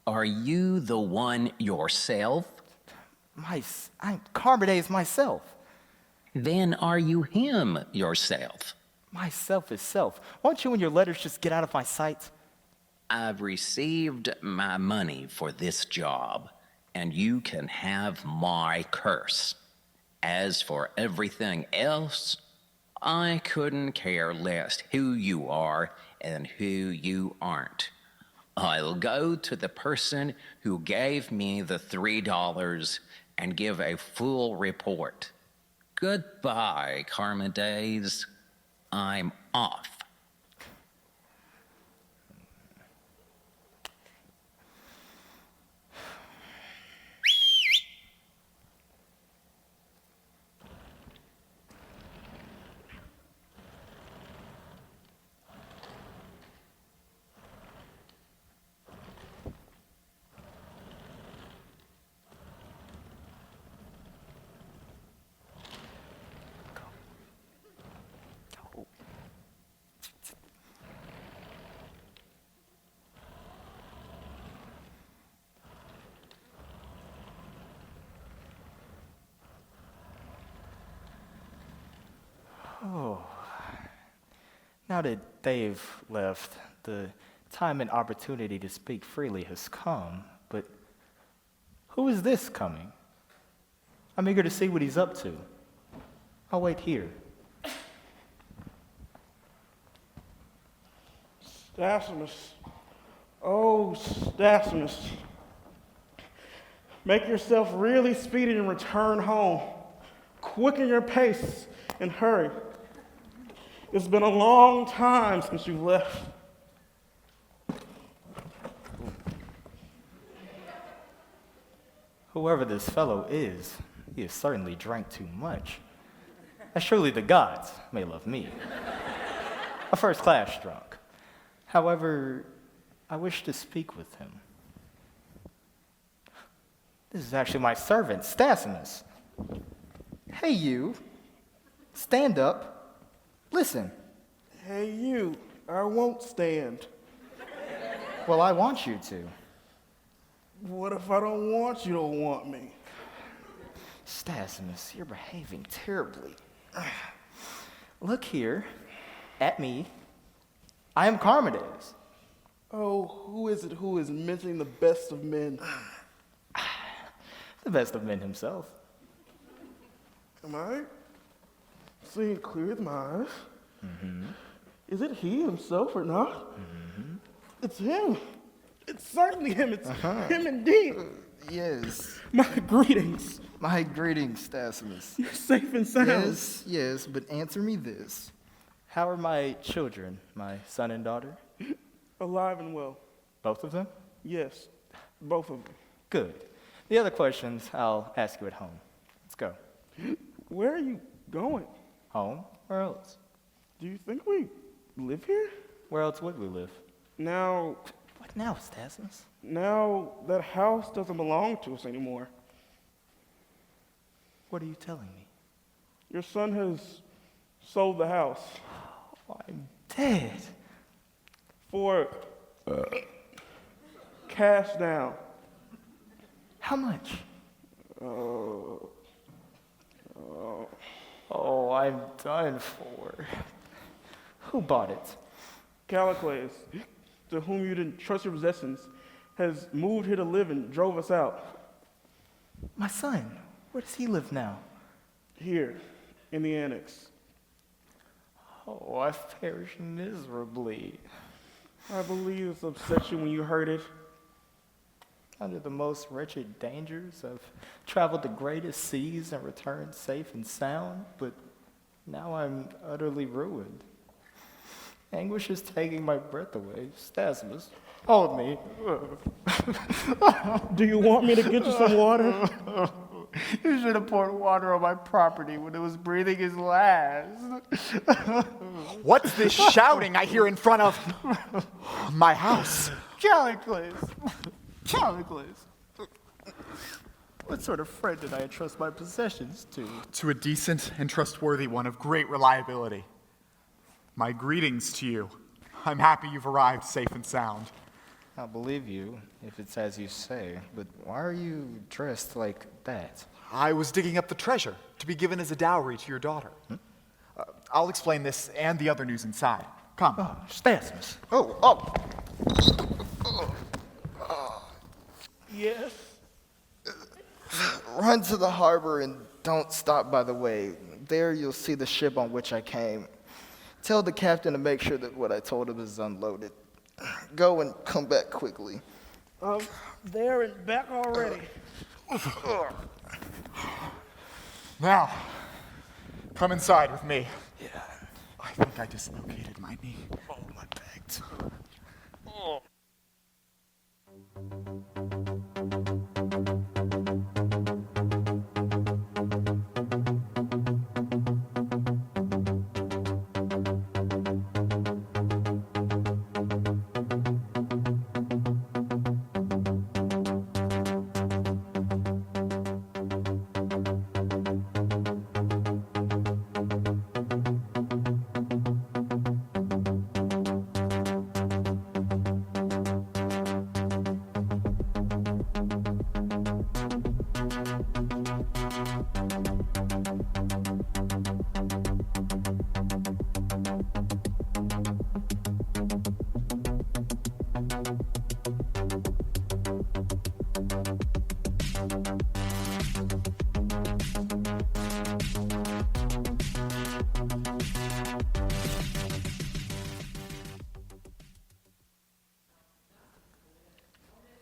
G: Are you the one yourself?
H: I'm Carmades myself.
G: Then are you him yourself?
H: Myself is self. Won't you and your letters just get out of my sight?
G: I've received my money for this job, and you can have my curse. As for everything else, I couldn't care less who you are and who you aren't. I'll go to the person who gave me the $3 and give a full report. Goodbye, Carmades. I'm off.
H: Now that they've left, the time and opportunity to speak freely has come, but who is this coming? I'm eager to see what he's up to. I'll wait here.
F: Stasimus. Oh, Stasimus. Make yourself really speedy and return home. Quicken your pace and hurry. It's been a long time since you left.
H: Whoever this fellow is, he has certainly drank too much. And surely the gods may love me. A first-class drunk. However, I wish to speak with him. This is actually my servant, Stasimus. Hey, you. Stand up. Listen.
F: Hey, you. I won't stand.
H: Well, I want you to.
F: What if I don't want you to want me?
H: Stasimus, you're behaving terribly. Look here, at me. I am Carmades.
F: Oh, who is it who is missing the best of men?
H: The best of men himself.
F: Am I seeing clear with my eyes?
H: Mm-hmm.
F: Is it he himself or not?
H: Mm-hmm.
F: It's him. It's certainly him. It's him indeed.
I: Yes.
F: My greetings.
I: My greetings, Stasimus.
F: You're safe and sound.
I: Yes, yes, but answer me this.
H: How are my children, my son and daughter?
F: Alive and well.
H: Both of them?
F: Yes, both of them.
H: Good. The other questions I'll ask you at home. Let's go.
F: Where are you going?
H: Home? Where else?
F: Do you think we live here?
H: Where else would we live?
F: Now
H: What now, Stasimus?
F: that house doesn't belong to us anymore.
H: What are you telling me?
F: Your son has sold the house
H: I'm dead.
F: for cash down.
H: How much? Oh, I'm done for. Who bought it?
F: Callicles, to whom you didn't trust your possessions, has moved here to live and drove us out.
H: My son, where does he live now?
F: Here, in the annex.
H: Oh, I've perished miserably.
F: I believe this upset you when you heard it.
H: Under the most wretched dangers, I've traveled the greatest seas and returned safe and sound, but now I'm utterly ruined. Anguish is taking my breath away. Stasmus, hold me.
F: Do you want me to get you some water?
H: You should have poured water on my property when it was breathing his last.
B: What's this shouting I hear in front of my house?
H: Callicles! Callicles! What sort of friend did I entrust my possessions to?
B: To a decent and trustworthy one of great reliability. My greetings to you. I'm happy you've arrived safe and sound.
H: I'll believe you if it's as you say, but why are you dressed like that?
B: I was digging up the treasure to be given as a dowry to your daughter. I'll explain this and the other news inside. Come.
H: Oh, Stasmus.
F: Yes.
I: Run to the harbor and don't stop by the way. There you'll see the ship on which I came. Tell the captain to make sure that what I told him is unloaded. Go and come back quickly.
F: There and back already.
B: Now, come inside with me. Yeah. I think I dislocated my knee. Oh, my back too. Oh.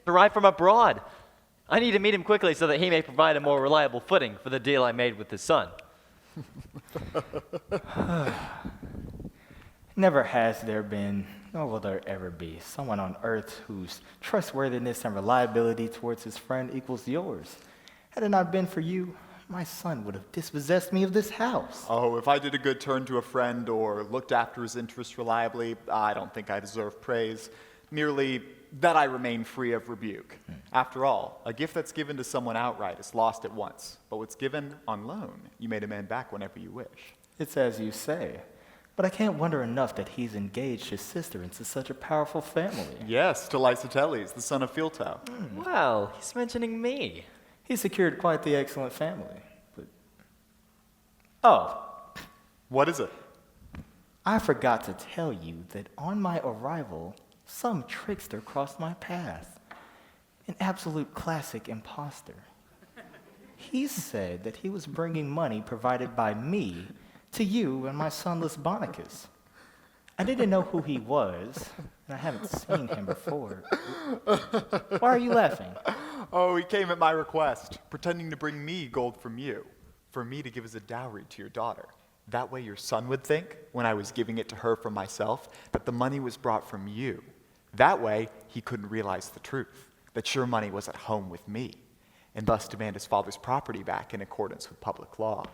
C: Arrived from abroad. I need to meet him quickly so that he may provide a more reliable footing for the deal I made with his son.
H: Never has there been, nor will there ever be, someone on earth whose trustworthiness and reliability towards his friend equals yours. Had it not been for you, my son would have dispossessed me of this house.
B: Oh, if I did a good turn to a friend or looked after his interests reliably, I don't think I deserve praise. Merely that I remain free of rebuke. After all, a gift that's given to someone outright is lost at once, but what's given on loan, you may demand back whenever you wish.
H: It's as you say, but I can't wonder enough that he's engaged his sister into such a powerful family.
B: Yes, to Lysoteles, the son of Philto.
C: Well, he's mentioning me.
H: He secured quite the excellent family, but... Oh,
B: What is it?
H: I forgot to tell you that on my arrival, some trickster crossed my path. An absolute classic imposter. He said that he was bringing money provided by me to you and my son Lisbonicus. I didn't know who he was, and I haven't seen him before. Why are you laughing?
B: Oh, he came at my request, pretending to bring me gold from you, for me to give as a dowry to your daughter. That way your son would think, when I was giving it to her from myself, that the money was brought from you. That way, he couldn't realize the truth, that your money was at home with me, and thus demand his father's property back in accordance with public law.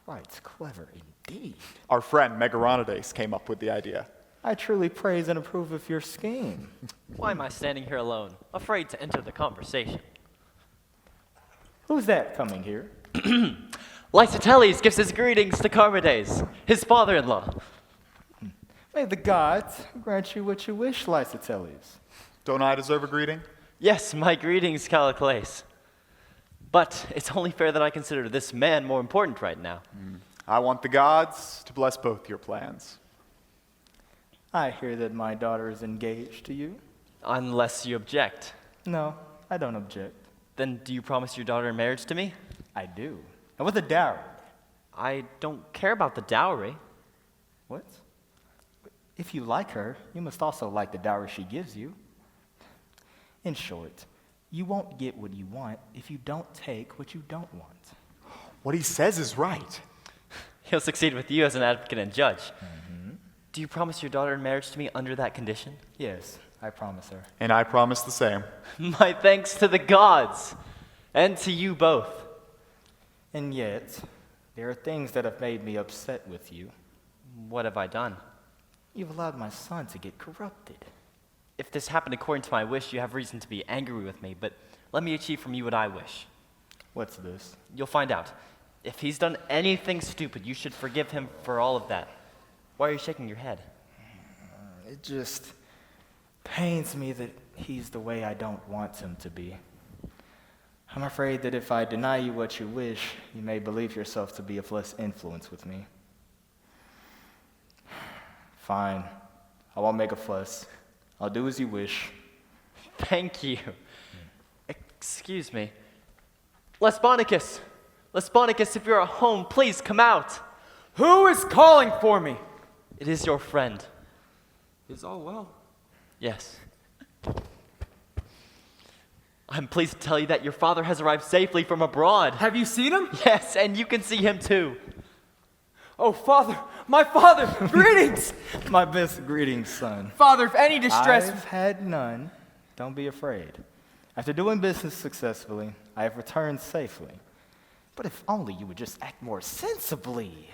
H: Quite clever indeed.
B: Our friend Megaronides came up with the idea.
H: I truly praise and approve of your scheme.
C: Why am I standing here alone, afraid to enter the conversation?
H: Who's that coming here?
C: Lysoteles gives his greetings to Charmides, his father-in-law.
H: May the gods grant you what you wish, Lysoteles.
B: Don't I deserve a greeting?
C: Yes, my greetings, Callicles. But it's only fair that I consider this man more important right now.
B: I want the gods to bless both your plans.
H: I hear that my daughter is engaged to you.
C: Unless you object.
H: No, I don't object.
C: Then do you promise your daughter in marriage to me?
H: I do. And with a dowry.
C: I don't care about the dowry.
H: What? If you like her, you must also like the dowry she gives you. In short, you won't get what you want if you don't take what you don't want.
B: What he says is right.
C: He'll succeed with you as an advocate and judge. Do you promise your daughter in marriage to me under that condition?
H: Yes, I promise her.
B: And I promise the same.
C: My thanks to the gods, and to you both.
H: And yet, there are things that have made me upset with you.
C: What have I done?
H: You've allowed my son to get corrupted.
C: If this happened according to my wish, you have reason to be angry with me, but let me achieve from you what I wish.
H: What's this?
C: You'll find out. If he's done anything stupid, you should forgive him for all of that. Why are you shaking your head?
H: It just pains me that he's the way I don't want him to be. I'm afraid that if I deny you what you wish, you may believe yourself to be of less influence with me. Fine. I won't make a fuss. I'll do as you wish.
C: Thank you. Excuse me. Lesbonicus! Lesbonicus, if you're at home, please come out.
E: Who is calling for me?
C: It is your friend.
E: Is all well?
C: Yes. I'm pleased to tell you that your father has arrived safely from abroad.
E: Have you seen him?
C: Yes, and you can see him too.
E: Oh, Father, my father, greetings!
H: My best greetings, son.
E: Father, if any distress...
H: I've had none. Don't be afraid. After doing business successfully, I have returned safely. But if only you would just act more sensibly.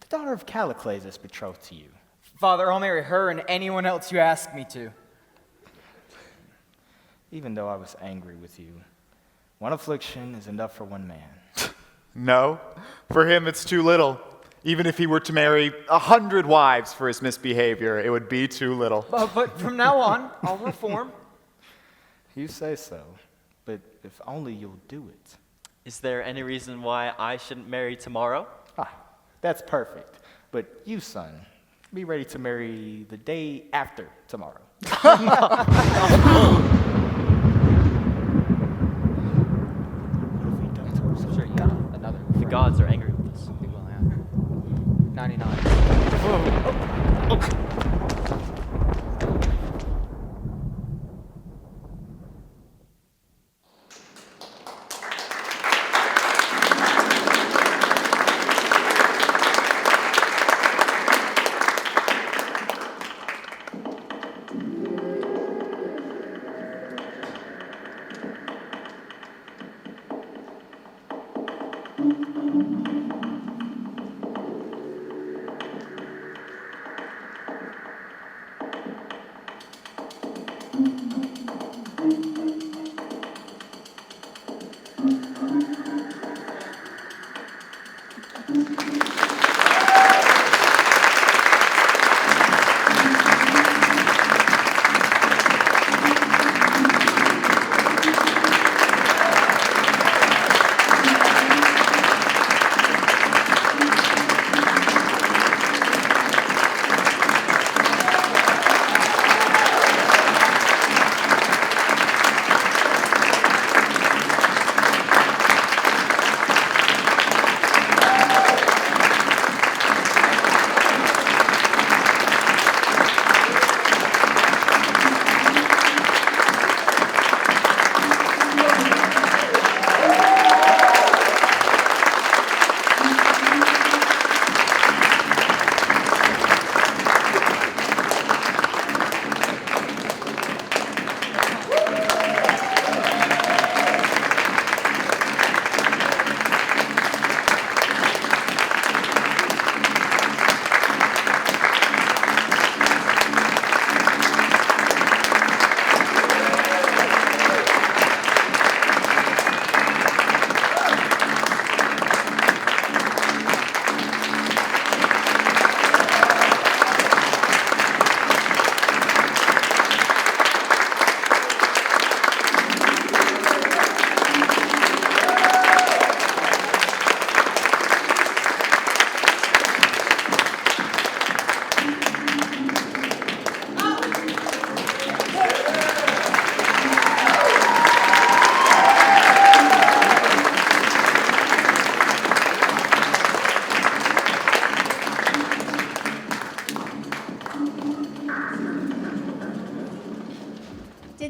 H: The daughter of Callicles is betrothed to you.
E: Father, I'll marry her and anyone else you ask me to.
H: Even though I was angry with you, one affliction is enough for one man.
B: No, for him it's too little. Even if he were to marry 100 wives for his misbehavior, it would be too little.
E: But from now on, I'll reform.
H: You say so, but if only you'll do it.
C: Is there any reason why I shouldn't marry tomorrow?
H: That's perfect. But you, son, be ready to marry the day after tomorrow.
E: Sure, yeah, another.
C: The gods are angry with us.
E: We will, yeah. 99.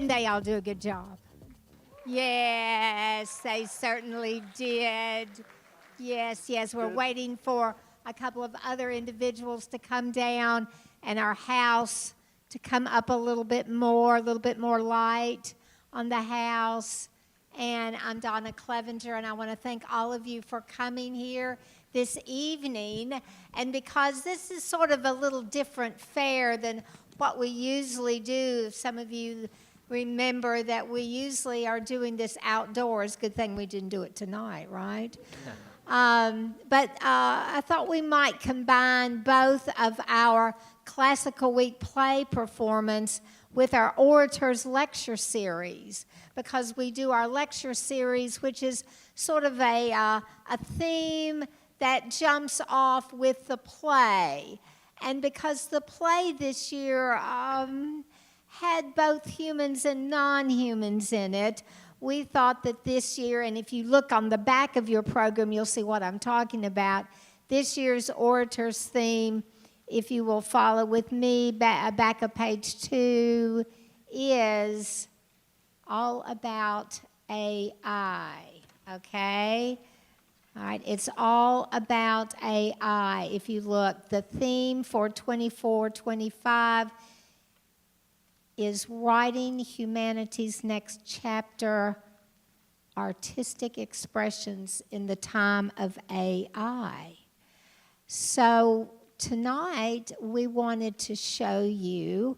J: didn't they all do a good job? Yes, they certainly did. Yes, yes, we're waiting for a couple of other individuals to come down and our house to come up a little bit more light on the house. And I'm Donna Clevinger, and I want to thank all of you for coming here this evening. And because this is sort of a little different fair than what we usually do, if some of you remember that we usually are doing this outdoors. Good thing we didn't do it tonight, right? But I thought we might combine both of our Classical Week play performance with our Orators Lecture Series, because we do our lecture series, which is sort of a theme that jumps off with the play. And because the play this year had both humans and non-humans in it, we thought that this year, and if you look on the back of your program, you'll see what I'm talking about. This year's Orators theme, if you will follow with me, back of page 2, is all about AI, okay? All right, it's all about AI. If you look, the theme for 24-25 is Writing Humanity's Next Chapter, Artistic Expressions in the Time of AI. So tonight we wanted to show you,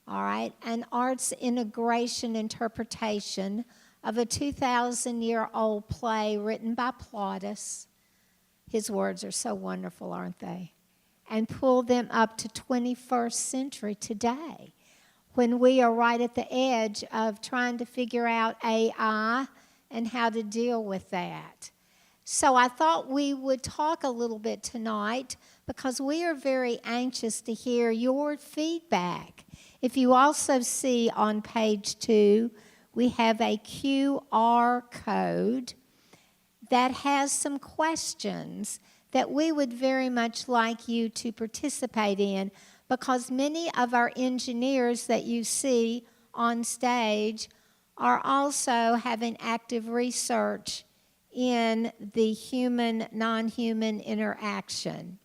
J: all right, an arts integration interpretation of a 2,000-year-old play written by Plautus. His words are so wonderful, aren't they? And pull them up to 21st century today, when we are right at the edge of trying to figure out AI and how to deal with that. So I thought we would talk a little bit tonight because we are very anxious to hear your feedback. If you also see on page 2, we have a QR code that has some questions that we would very much like you to participate in, because many of our engineers that you see on stage are also having active research in the human-non-human interaction.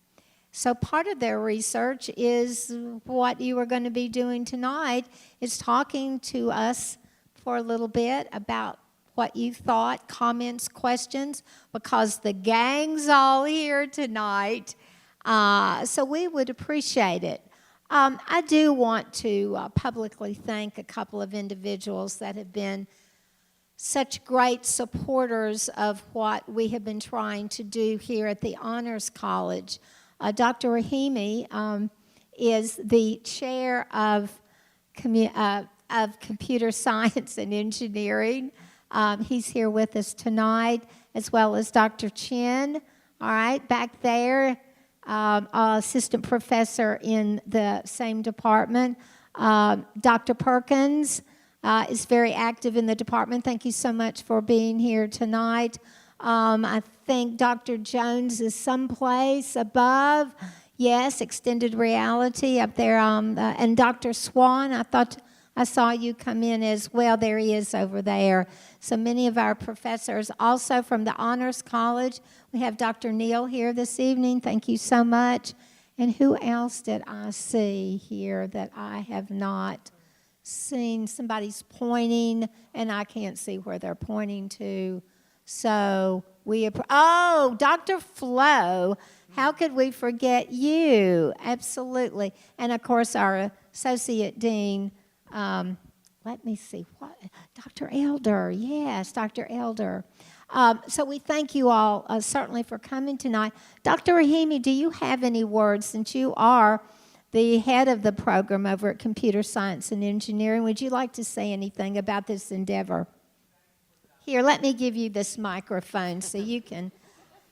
J: So part of their research is what you are going to be doing tonight, is talking to us for a little bit about what you thought, comments, questions, because the gang's all here tonight. So we would appreciate it. I do want to publicly thank a couple of individuals that have been such great supporters of what we have been trying to do here at the Honors College. Dr. Rahimi is the chair of computer science and engineering. He's here with us tonight, as well as Dr. Chin, all right, back there. Assistant professor in the same department. Dr. Perkins is very active in the department. Thank you so much for being here tonight. I think Dr. Jones is someplace above. Yes, extended reality up there. And Dr. Swan, I thought I saw you come in as well. There he is over there. So many of our professors, also from the Honors College. We have Dr. Neal here this evening. Thank you so much. And who else did I see here that I have not seen? Somebody's pointing, and I can't see where they're pointing to. So oh, Dr. Flo. How could we forget you? Absolutely. And, of course, our Associate Dean, let me see, what? Dr. Elder. Yes, Dr. Elder. So we thank you all certainly for coming tonight. Dr. Rahimi, do you have any words, since you are the head of the program over at Computer Science and Engineering? Would you like to say anything about this endeavor? Here, let me give you this microphone so you can,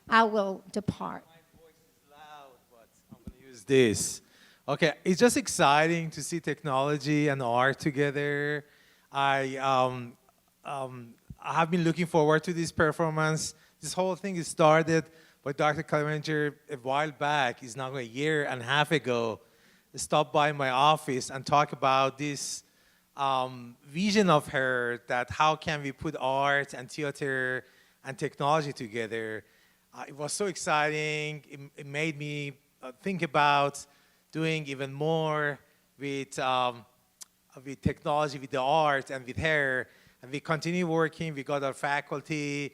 J: I will depart.
K: My voice is loud, but I'm going to use this. Okay, it's just exciting to see technology and art together. I have been looking forward to this performance. This whole thing is started by Dr. Clevinger a while back. It's now a year and a half ago. Stopped by my office and talked about this vision of her, that how can we put art and theater and technology together. It was so exciting. It made me think about doing even more with technology, with the art, and with her. And we continue working. We got our faculty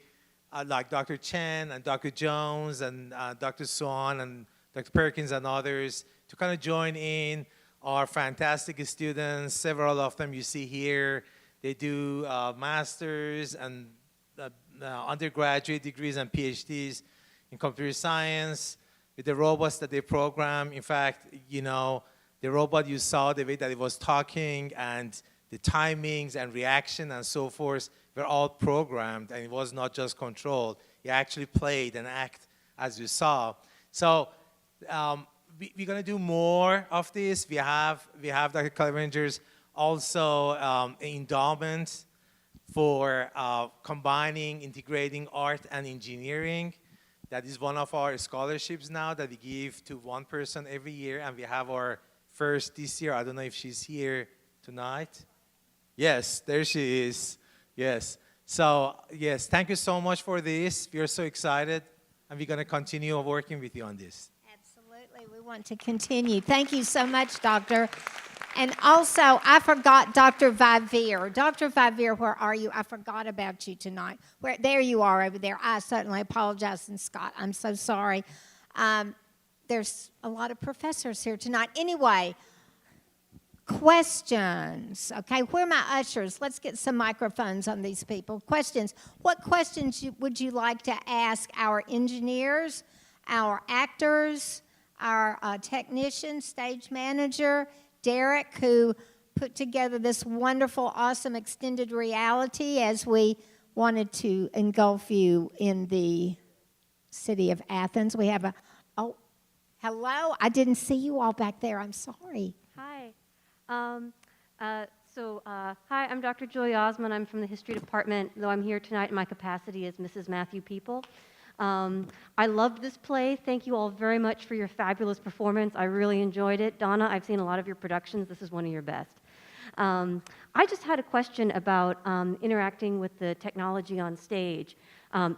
K: like Dr. Chen and Dr. Jones and Dr. Swan and Dr. Perkins and others to kind of join in. Our fantastic students, several of them you see here, they do masters and undergraduate degrees and PhDs in computer science with the robots that they program. In fact, you know, the robot you saw, the way that it was talking and the timings and reaction and so forth were all programmed, and it was not just controlled. It actually played and acted as you saw. So we're going to do more of this. We have Dr. Clevinger's also an endowment for combining, integrating art and engineering. That is one of our scholarships now that we give to one person every year, and we have our first this year. I don't know if she's here tonight. Yes, there she is. Yes. So, yes, thank you so much for this. We are so excited, and we're going to continue working with you on this.
J: Absolutely. We want to continue. Thank you so much, Doctor. And also, I forgot Dr. Vivier. Dr. Vivier, where are you? I forgot about you tonight. There you are over there. I certainly apologize, and Scott, I'm so sorry. There's a lot of professors here tonight. Anyway, questions. Okay, where are my ushers? Let's get some microphones on these people. Questions. What questions would you like to ask our engineers, our actors, our technician, stage manager, Derek, who put together this wonderful, awesome extended reality as we wanted to engulf you in the city of Athens. We have hello. I didn't see you all back there. I'm sorry.
L: Hi. Hi, I'm Dr. Joy Osmond. I'm from the History Department, though I'm here tonight in my capacity as Mrs. Matthew People. I loved this play. Thank you all very much for your fabulous performance. I really enjoyed it. Donna, I've seen a lot of your productions. This is one of your best. I just had a question about interacting with the technology on stage.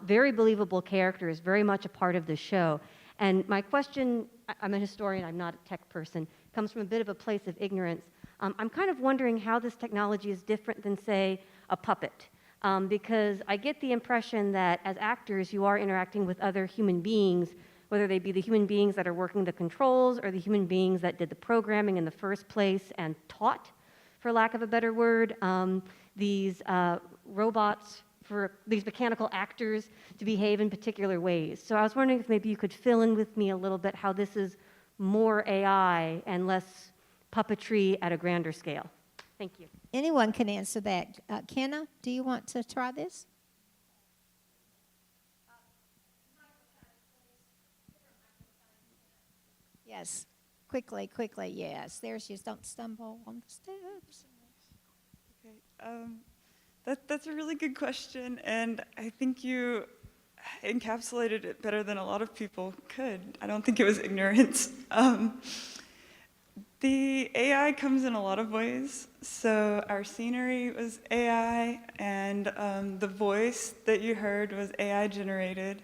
L: Very believable characters, very much a part of the show. And my question, I'm a historian, I'm not a tech person, comes from a bit of a place of ignorance. I'm kind of wondering how this technology is different than, say, a puppet. Because I get the impression that as actors, you are interacting with other human beings, whether they be the human beings that are working the controls or the human beings that did the programming in the first place and taught, for lack of a better word, these robots, for these mechanical actors to behave in particular ways. So I was wondering if maybe you could fill in with me a little bit how this is more AI and less puppetry at a grander scale. Thank you.
J: Anyone can answer that. Kenna, do you want to try this? Yes. Quickly, yes. There she is. Don't stumble on the steps.
M: Okay. That's a really good question, and I think you encapsulated it better than a lot of people could. I don't think it was ignorance. The AI comes in a lot of ways. So our scenery was AI, and the voice that you heard was AI generated,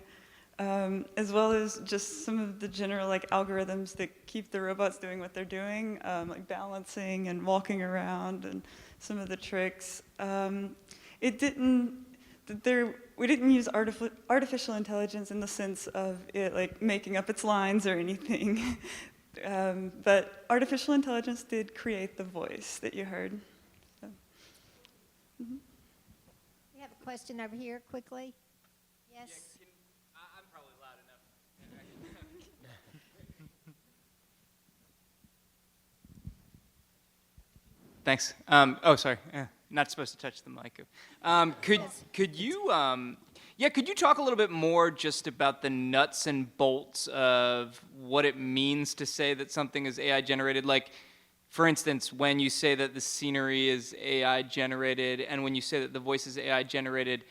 M: as well as just some of the general algorithms that keep the robots doing what they're doing, like balancing and walking around, and some of the tricks. We didn't use artificial intelligence in the sense of it making up its lines or anything. But artificial intelligence did create the voice that you heard. So. Mm-hmm.
J: We have a question over here, quickly. Yes.
N: Yeah, I'm probably loud enough. Thanks. Sorry. Not supposed to touch the mic. Could you talk a little bit more just about the nuts and bolts of what it means to say that something is AI generated? Like, for instance, when you say that the scenery is AI generated and when you say that the voice is AI generated,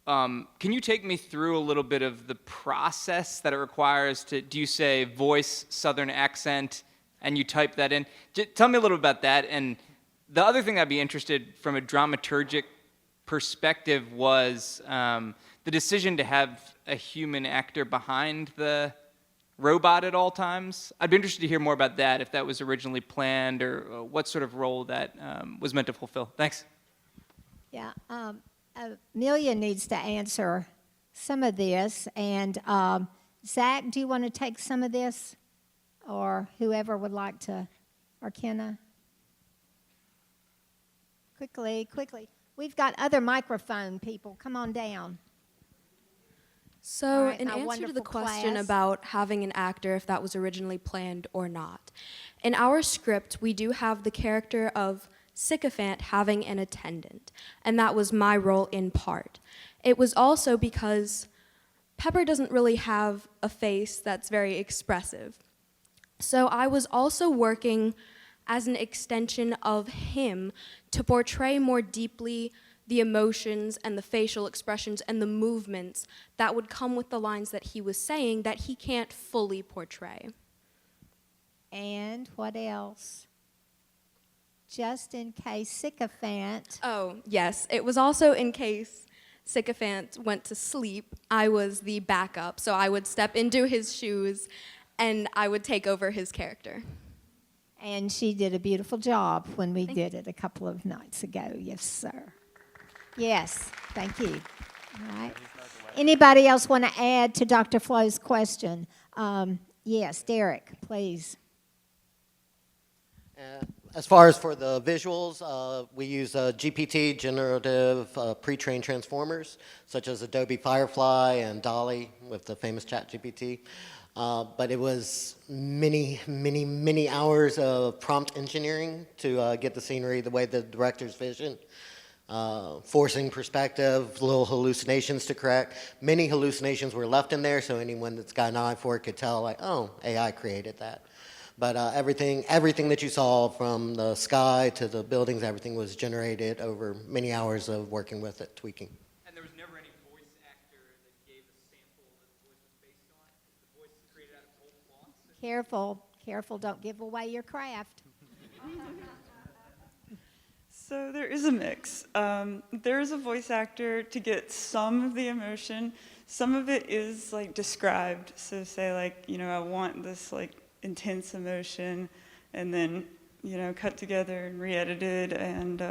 N: can you take me through a little bit of the process that it requires to, do you say voice, Southern accent, and you type that in? Tell me a little about that, and the other thing I'd be interested from a dramaturgic perspective was the decision to have a human actor behind the robot at all times. I'd be interested to hear more about that, if that was originally planned or what sort of role that was meant to fulfill. Thanks.
J: Yeah, Amelia needs to answer some of this. And Zach, do you want to take some of this? Or whoever would like to, or Kenna? Quickly, quickly. We've got other microphone people. Come on down.
O: So,
J: All right,
O: in
J: my
O: answer to
J: wonderful
O: the question
J: class.
O: about having an actor, if that was originally planned or not, in our script, we do have the character of Sycophant having an attendant, and that was my role in part. It was also because Pepper doesn't really have a face that's very expressive. So I was also working as an extension of him to portray more deeply the emotions and the facial expressions and the movements that would come with the lines that he was saying that he can't fully portray.
J: And what else? Just in case Sycophant.
O: Oh, yes. It was also in case Sycophant went to sleep, I was the backup, so I would step into his shoes and I would take over his character.
J: And she did a beautiful job when we did it a couple of nights ago. Yes, sir. Yes, thank you. All right. Anybody else want to add to Dr. Flo's question? Yes, Derek, please.
P: As far as for the visuals, we use GPT, generative pre-trained transformers, such as Adobe Firefly and Dolly with the famous ChatGPT. But it was many hours of prompt engineering to get the scenery the way the director's vision. Forcing perspective, little hallucinations to correct. Many hallucinations were left in there, so anyone that's got an eye for it could tell, like, oh, AI created that. But everything that you saw from the sky to the buildings, everything was generated over many hours of working with it, tweaking.
N: And there was never any voice actor that gave a sample that the voice was based on? The voice is created out of whole cloth?
J: Careful, careful, don't give away your craft.
M: So there is a mix. There is a voice actor to get some of the emotion. Some of it is like described. So say like, I want this like intense emotion, and then, cut together and re-edited, and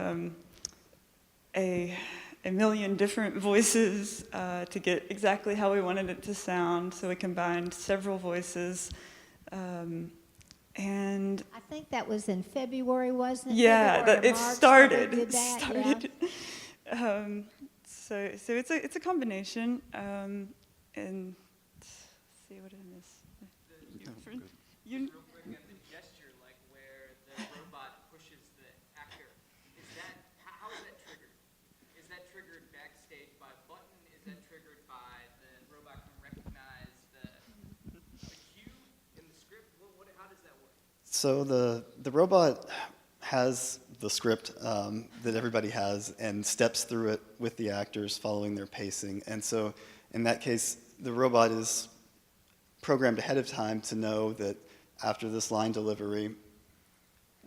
M: a million different voices to get exactly how we wanted it to sound. So we combined several voices. And
J: I think that was in February, wasn't it?
M: yeah,
J: February or
M: it
J: March
M: started.
J: that we did that, yeah.
M: So it's a combination. And let's see what I miss.
N: Real quick, and the gesture, like where the robot pushes the actor, how is that triggered? Is that triggered backstage by a button? Is that triggered by the robot can recognize the cue in the script? How does that work?
Q: So the robot has the script that everybody has and steps through it with the actors following their pacing. And so in that case, the robot is programmed ahead of time to know that after this line delivery,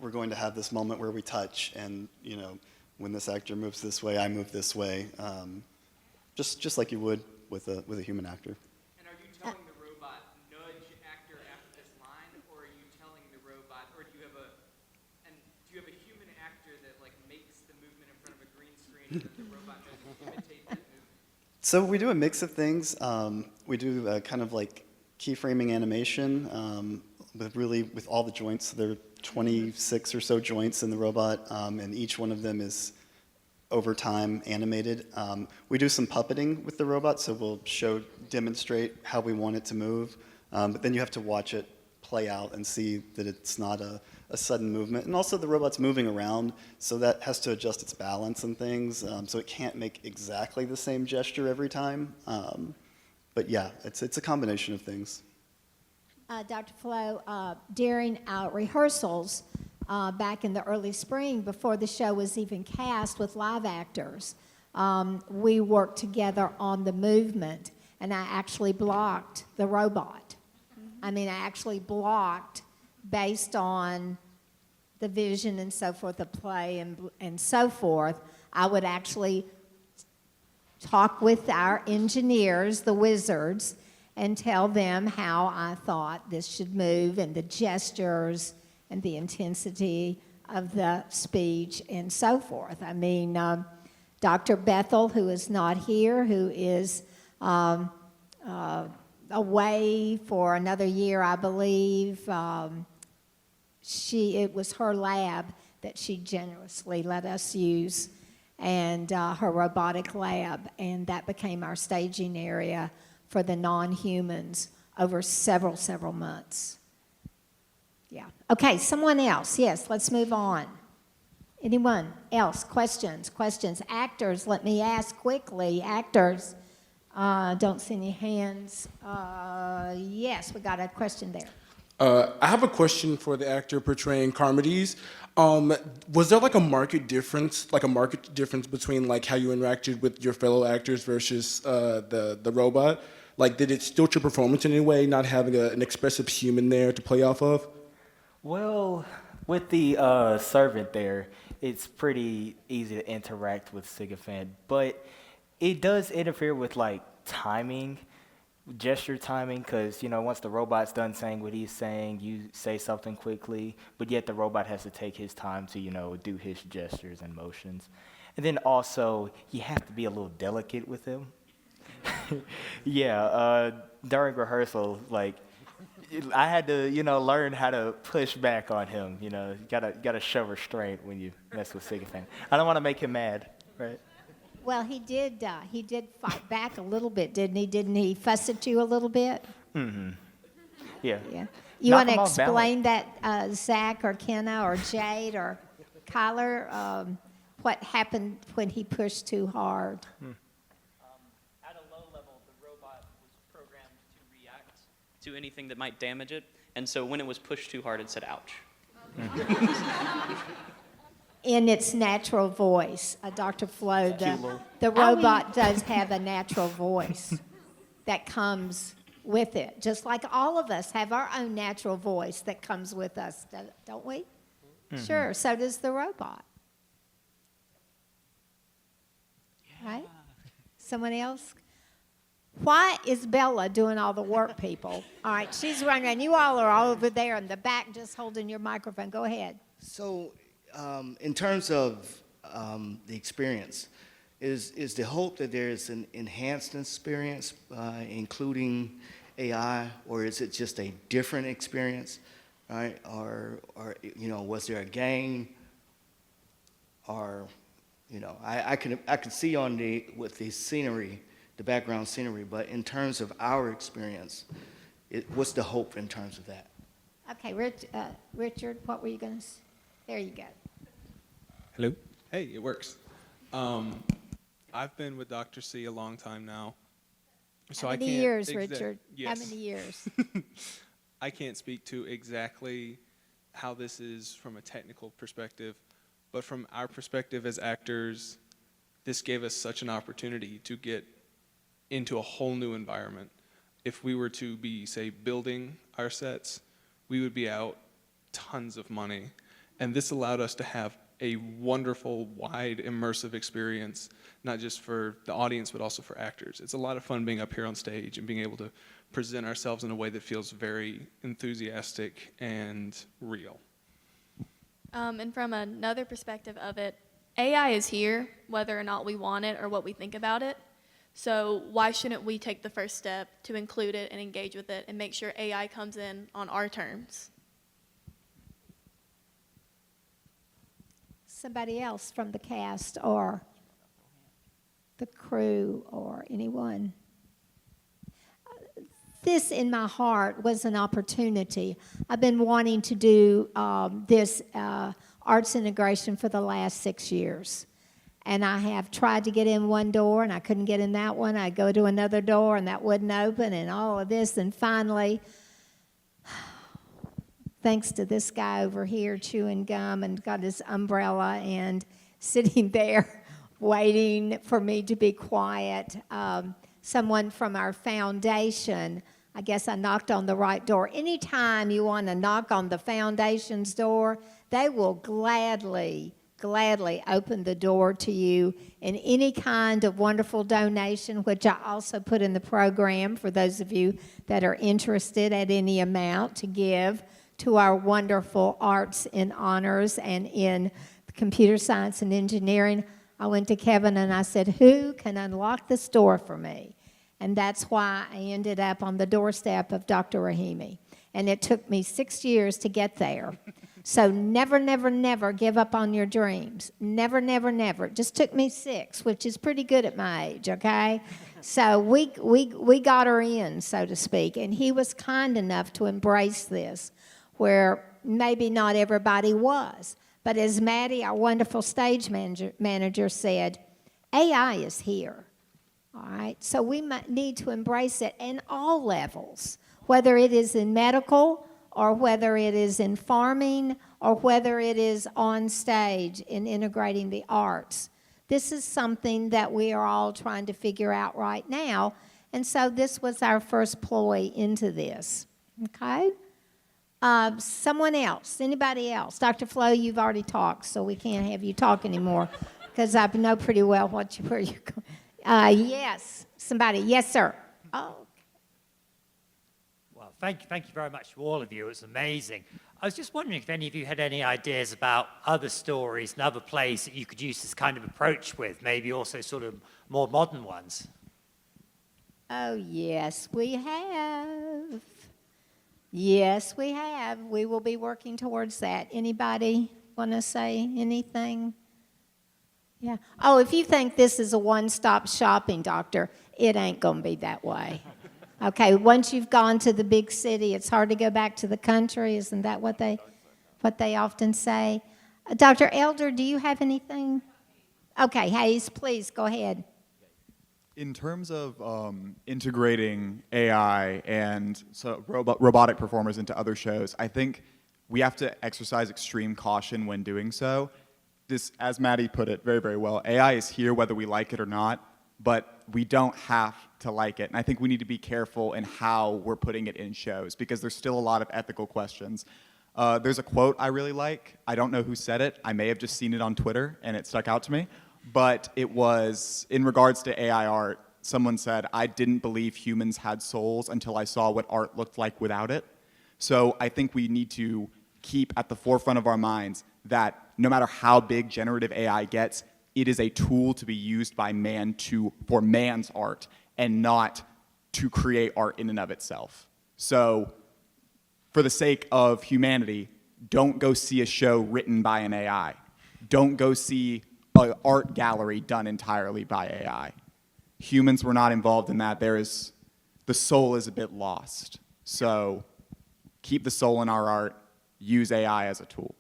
Q: we're going to have this moment where we touch, and when this actor moves this way, I move this way, just like you would with a human actor.
N: And are you telling the robot nudge actor after this line, or are you telling the robot, or do you have a human actor that like makes the movement in front of a green screen, and then the robot knows to imitate that movement?
Q: So we do a mix of things. We do kind of like keyframing animation, with all the joints. There are 26 or so joints in the robot, and each one of them is over time animated. We do some puppeting with the robot, so we'll demonstrate how we want it to move, but then you have to watch it play out and see that it's not a sudden movement. And also the robot's moving around, so that has to adjust its balance and things, so it can't make exactly the same gesture every time. But yeah, it's a combination of things.
J: Dr. Flo, during our rehearsals back in the early spring, before the show was even cast with live actors, we worked together on the movement, and I actually blocked the robot. I mean, I actually blocked based on the vision and so forth, the play and so forth, I would actually talk with our engineers, the wizards, and tell them how I thought this should move and the gestures and the intensity of the speech and so forth. I mean, Dr. Bethel, who is not here, who is away for another year, I believe, it was her lab that she generously let us use, and her robotic lab, and that became our staging area for the non-humans over several months. Yeah. Okay, someone else. Yes, let's move on. Anyone else? Questions? Actors, let me ask quickly. Actors, don't see any hands. Yes, we got a question there.
R: I have a question for the actor portraying Carmody. Was there like a market difference between like how you interacted with your fellow actors versus the robot? Like, did it stilt your performance in any way, not having an expressive human there to play off of?
H: Well, with the servant there, it's pretty easy to interact with Sycophant, but it does interfere with like timing, gesture timing, because once the robot's done saying what he's saying, you say something quickly, but yet the robot has to take his time to do his gestures and motions. And then also, you have to be a little delicate with him. Yeah, during rehearsal, like, I had to, learn how to push back on him. Gotta show restraint when you mess with Sycophant. I don't want to make him mad, right?
J: Well, he did fight back a little bit, didn't he? Didn't he fuss at you a little bit?
H: Mm-hmm. Yeah.
J: Yeah. You want to explain that, Zach or Kenna or Jade or Kyler, what happened when he pushed too hard?
S: At a low level, the robot was programmed to react to anything that might damage it, and so when it was pushed too hard, it said, ouch.
J: In its natural voice. Dr. Flo, the robot does have a natural voice that comes with it, just like all of us have our own natural voice that comes with us, don't we? Mm-hmm. Sure, so does the robot. Yeah. Right? Someone else? Why is Bella doing all the work, people? All right, she's running. You all are all over there in the back just holding your microphone. Go ahead.
T: So, in terms of the experience, is the hope that there is an enhanced experience, including AI, or is it just a different experience, right? Or was there a gain? Or, I can see with the scenery, the background scenery, but in terms of our experience, what's the hope in terms of that?
J: Okay, Richard, what were you going to say? There you go.
U: Hello. Hey, it works. I've been with Dr. C a long time now. So
J: How many years, Richard?
U: Yes.
J: How many years?
U: I can't speak to exactly how this is from a technical perspective, but from our perspective as actors, this gave us such an opportunity to get into a whole new environment. If we were to be, say, building our sets, we would be out tons of money. And this allowed us to have a wonderful, wide, immersive experience, not just for the audience, but also for actors. It's a lot of fun being up here on stage and being able to present ourselves in a way that feels very enthusiastic and real.
V: And from another perspective of it, AI is here, whether or not we want it or what we think about it. So why shouldn't we take the first step to include it and engage with it and make sure AI comes in on our terms?
J: Somebody else from the cast or the crew or anyone. This in my heart was an opportunity. I've been wanting to do this arts integration for the last 6 years. And I have tried to get in one door and I couldn't get in that one. I'd go to another door and that wouldn't open and all of this. And finally, thanks to this guy over here chewing gum and got his umbrella and sitting there waiting for me to be quiet. Someone from our foundation, I guess I knocked on the right door. Anytime you want to knock on the foundation's door, They will gladly open the door to you in any kind of wonderful donation, which I also put in the program for those of you that are interested at any amount to give to our wonderful arts and honors and in computer science and engineering. I went to Kevin and I said, who can unlock this door for me? And that's why I ended up on the doorstep of Dr. Rahimi. And it took me 6 years to get there. So never, never, never give up on your dreams. Never, never, never. It just took me 6, which is pretty good at my age, okay? So we got her in, so to speak. And he was kind enough to embrace this, where maybe not everybody was. But as Maddie, our wonderful stage manager said, AI is here, all right? So we need to embrace it in all levels, whether it is in medical, or whether it is in farming, or whether it is on stage in integrating the arts. This is something that we are all trying to figure out right now, and so this was our first ploy into this, okay? Someone else, anybody else? Dr. Flo, you've already talked, so we can't have you talk anymore, because I know pretty well where you're going. Yes, somebody, yes, sir. Oh.
A: Thank you very much to all of you. It's amazing. I was just wondering if any of you had any ideas about other stories and other plays that you could use this kind of approach with, maybe also sort of more modern ones.
J: Oh, yes, we have. Yes, we have. We will be working towards that. Anybody want to say anything? Yeah. Oh, if you think this is a one-stop shopping, doctor, it ain't going to be that way. Okay, once you've gone to the big city, it's hard to go back to the country. Isn't that what they often say? Dr. Elder, do you have anything? Okay, Hayes, please go ahead.
B: In terms of integrating AI and robotic performers into other shows, I think we have to exercise extreme caution when doing so. This, as Maddie put it very, very well, AI is here whether we like it or not, but we don't have to like it. And I think we need to be careful in how we're putting it in shows, because there's still a lot of ethical questions. There's a quote I really like. I don't know who said it. I may have just seen it on Twitter and it stuck out to me. But it was, in regards to AI art, someone said, I didn't believe humans had souls until I saw what art looked like without it. So I think we need to keep at the forefront of our minds that no matter how big generative AI gets, it is a tool to be used by man for man's art and not to create art in and of itself. So for the sake of humanity, don't go see a show written by an AI. Don't go see an art gallery done entirely by AI. Humans were not involved in that. The soul is a bit lost. So keep the soul in our art, use AI as a tool.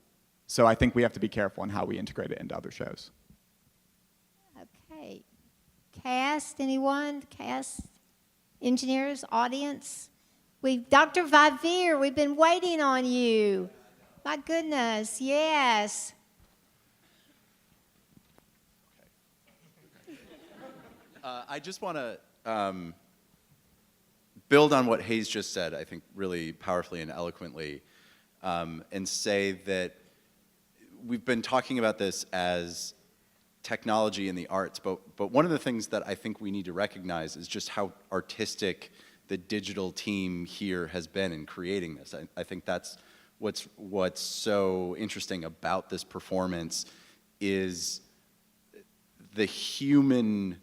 B: So I think we have to be careful in how we integrate it into other shows.
J: Okay. Cast, anyone? Cast, engineers, audience? Dr. Vivir, we've been waiting on you. My goodness, yes.
D: I just want to build on what Hayes just said, I think really powerfully and eloquently, and say that we've been talking about this as technology in the arts, but one of the things that I think we need to recognize is just how artistic the digital team here has been in creating this. I think that's what's so interesting about this performance is the human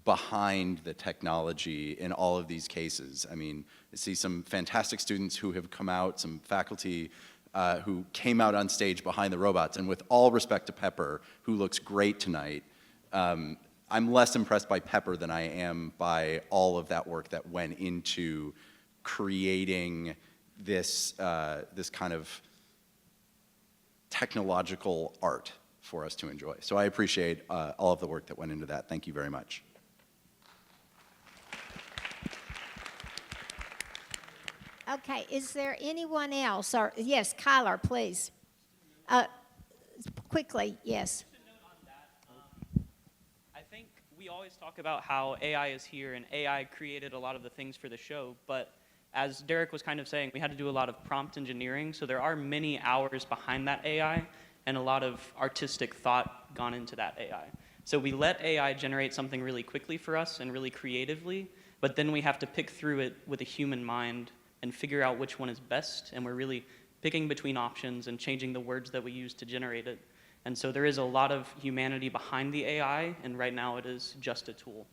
D: behind the technology in all of these cases. I mean, I see some fantastic students who have come out, some faculty who came out on stage behind the robots, and with all respect to Pepper, who looks great tonight, I'm less impressed by Pepper than I am by all of that work that went into creating this, this kind of technological art for us to enjoy. So I appreciate all of the work that went into that. Thank you very much.
J: Okay, is there anyone else? Or yes, Kyler, please. Quickly, yes.
S: I think we always talk about how AI is here and AI created a lot of the things for the show, but as Derek was kind of saying, we had to do a lot of prompt engineering, so there are many hours behind that AI and a lot of artistic thought gone into that AI. So we let AI generate something really quickly for us and really creatively, but then we have to pick through it with a human mind and figure out which one is best, and we're really picking between options and changing the words that we use to generate it. And so there is a lot of humanity behind the AI, and right now it is just a tool,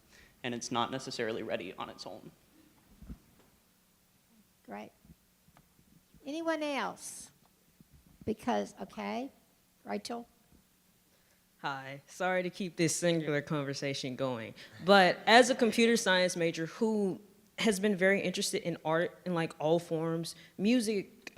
S: and it's not necessarily ready on its own.
J: Great. Anyone else? Because, okay, Rachel?
G: Hi, sorry to keep this singular conversation going, but as a computer science major who has been very interested in art in like all forms, music,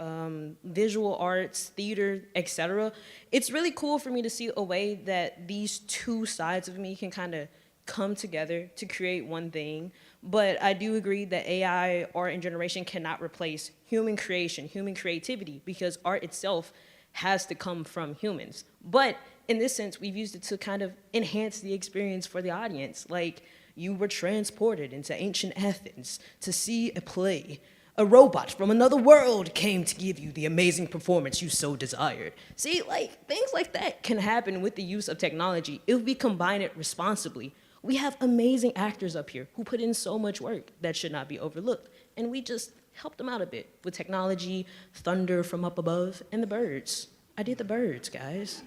G: visual arts, theater, etc., it's really cool for me to see a way that these two sides of me can kind of come together to create one thing. But I do agree that AI, art and generation, cannot replace human creation, human creativity, because art itself has to come from humans. But in this sense, we've used it to kind of enhance the experience for the audience. Like, you were transported into ancient Athens to see a play. A robot from another world came to give you the amazing performance you so desired. See, like, things like that can happen with the use of technology if we combine it responsibly. We have amazing actors up here who put in so much work that should not be overlooked. And we just helped them out a bit with technology, thunder from up above, and the birds. I did the birds, guys.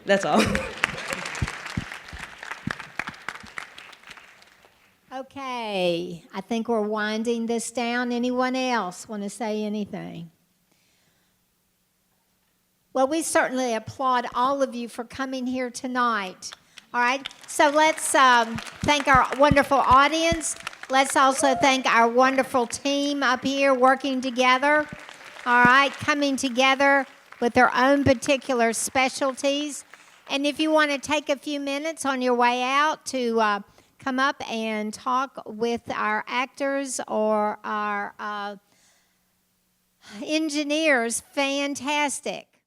G: That's all.
J: Okay, I think we're winding this down. Anyone else want to say anything? Well, we certainly applaud all of you for coming here tonight. All right, so let's thank our wonderful audience. Let's also thank our wonderful team up here working together. All right, coming together with their own particular specialties. And if you want to take a few minutes on your way out to come up and talk with our actors or our engineers, fantastic.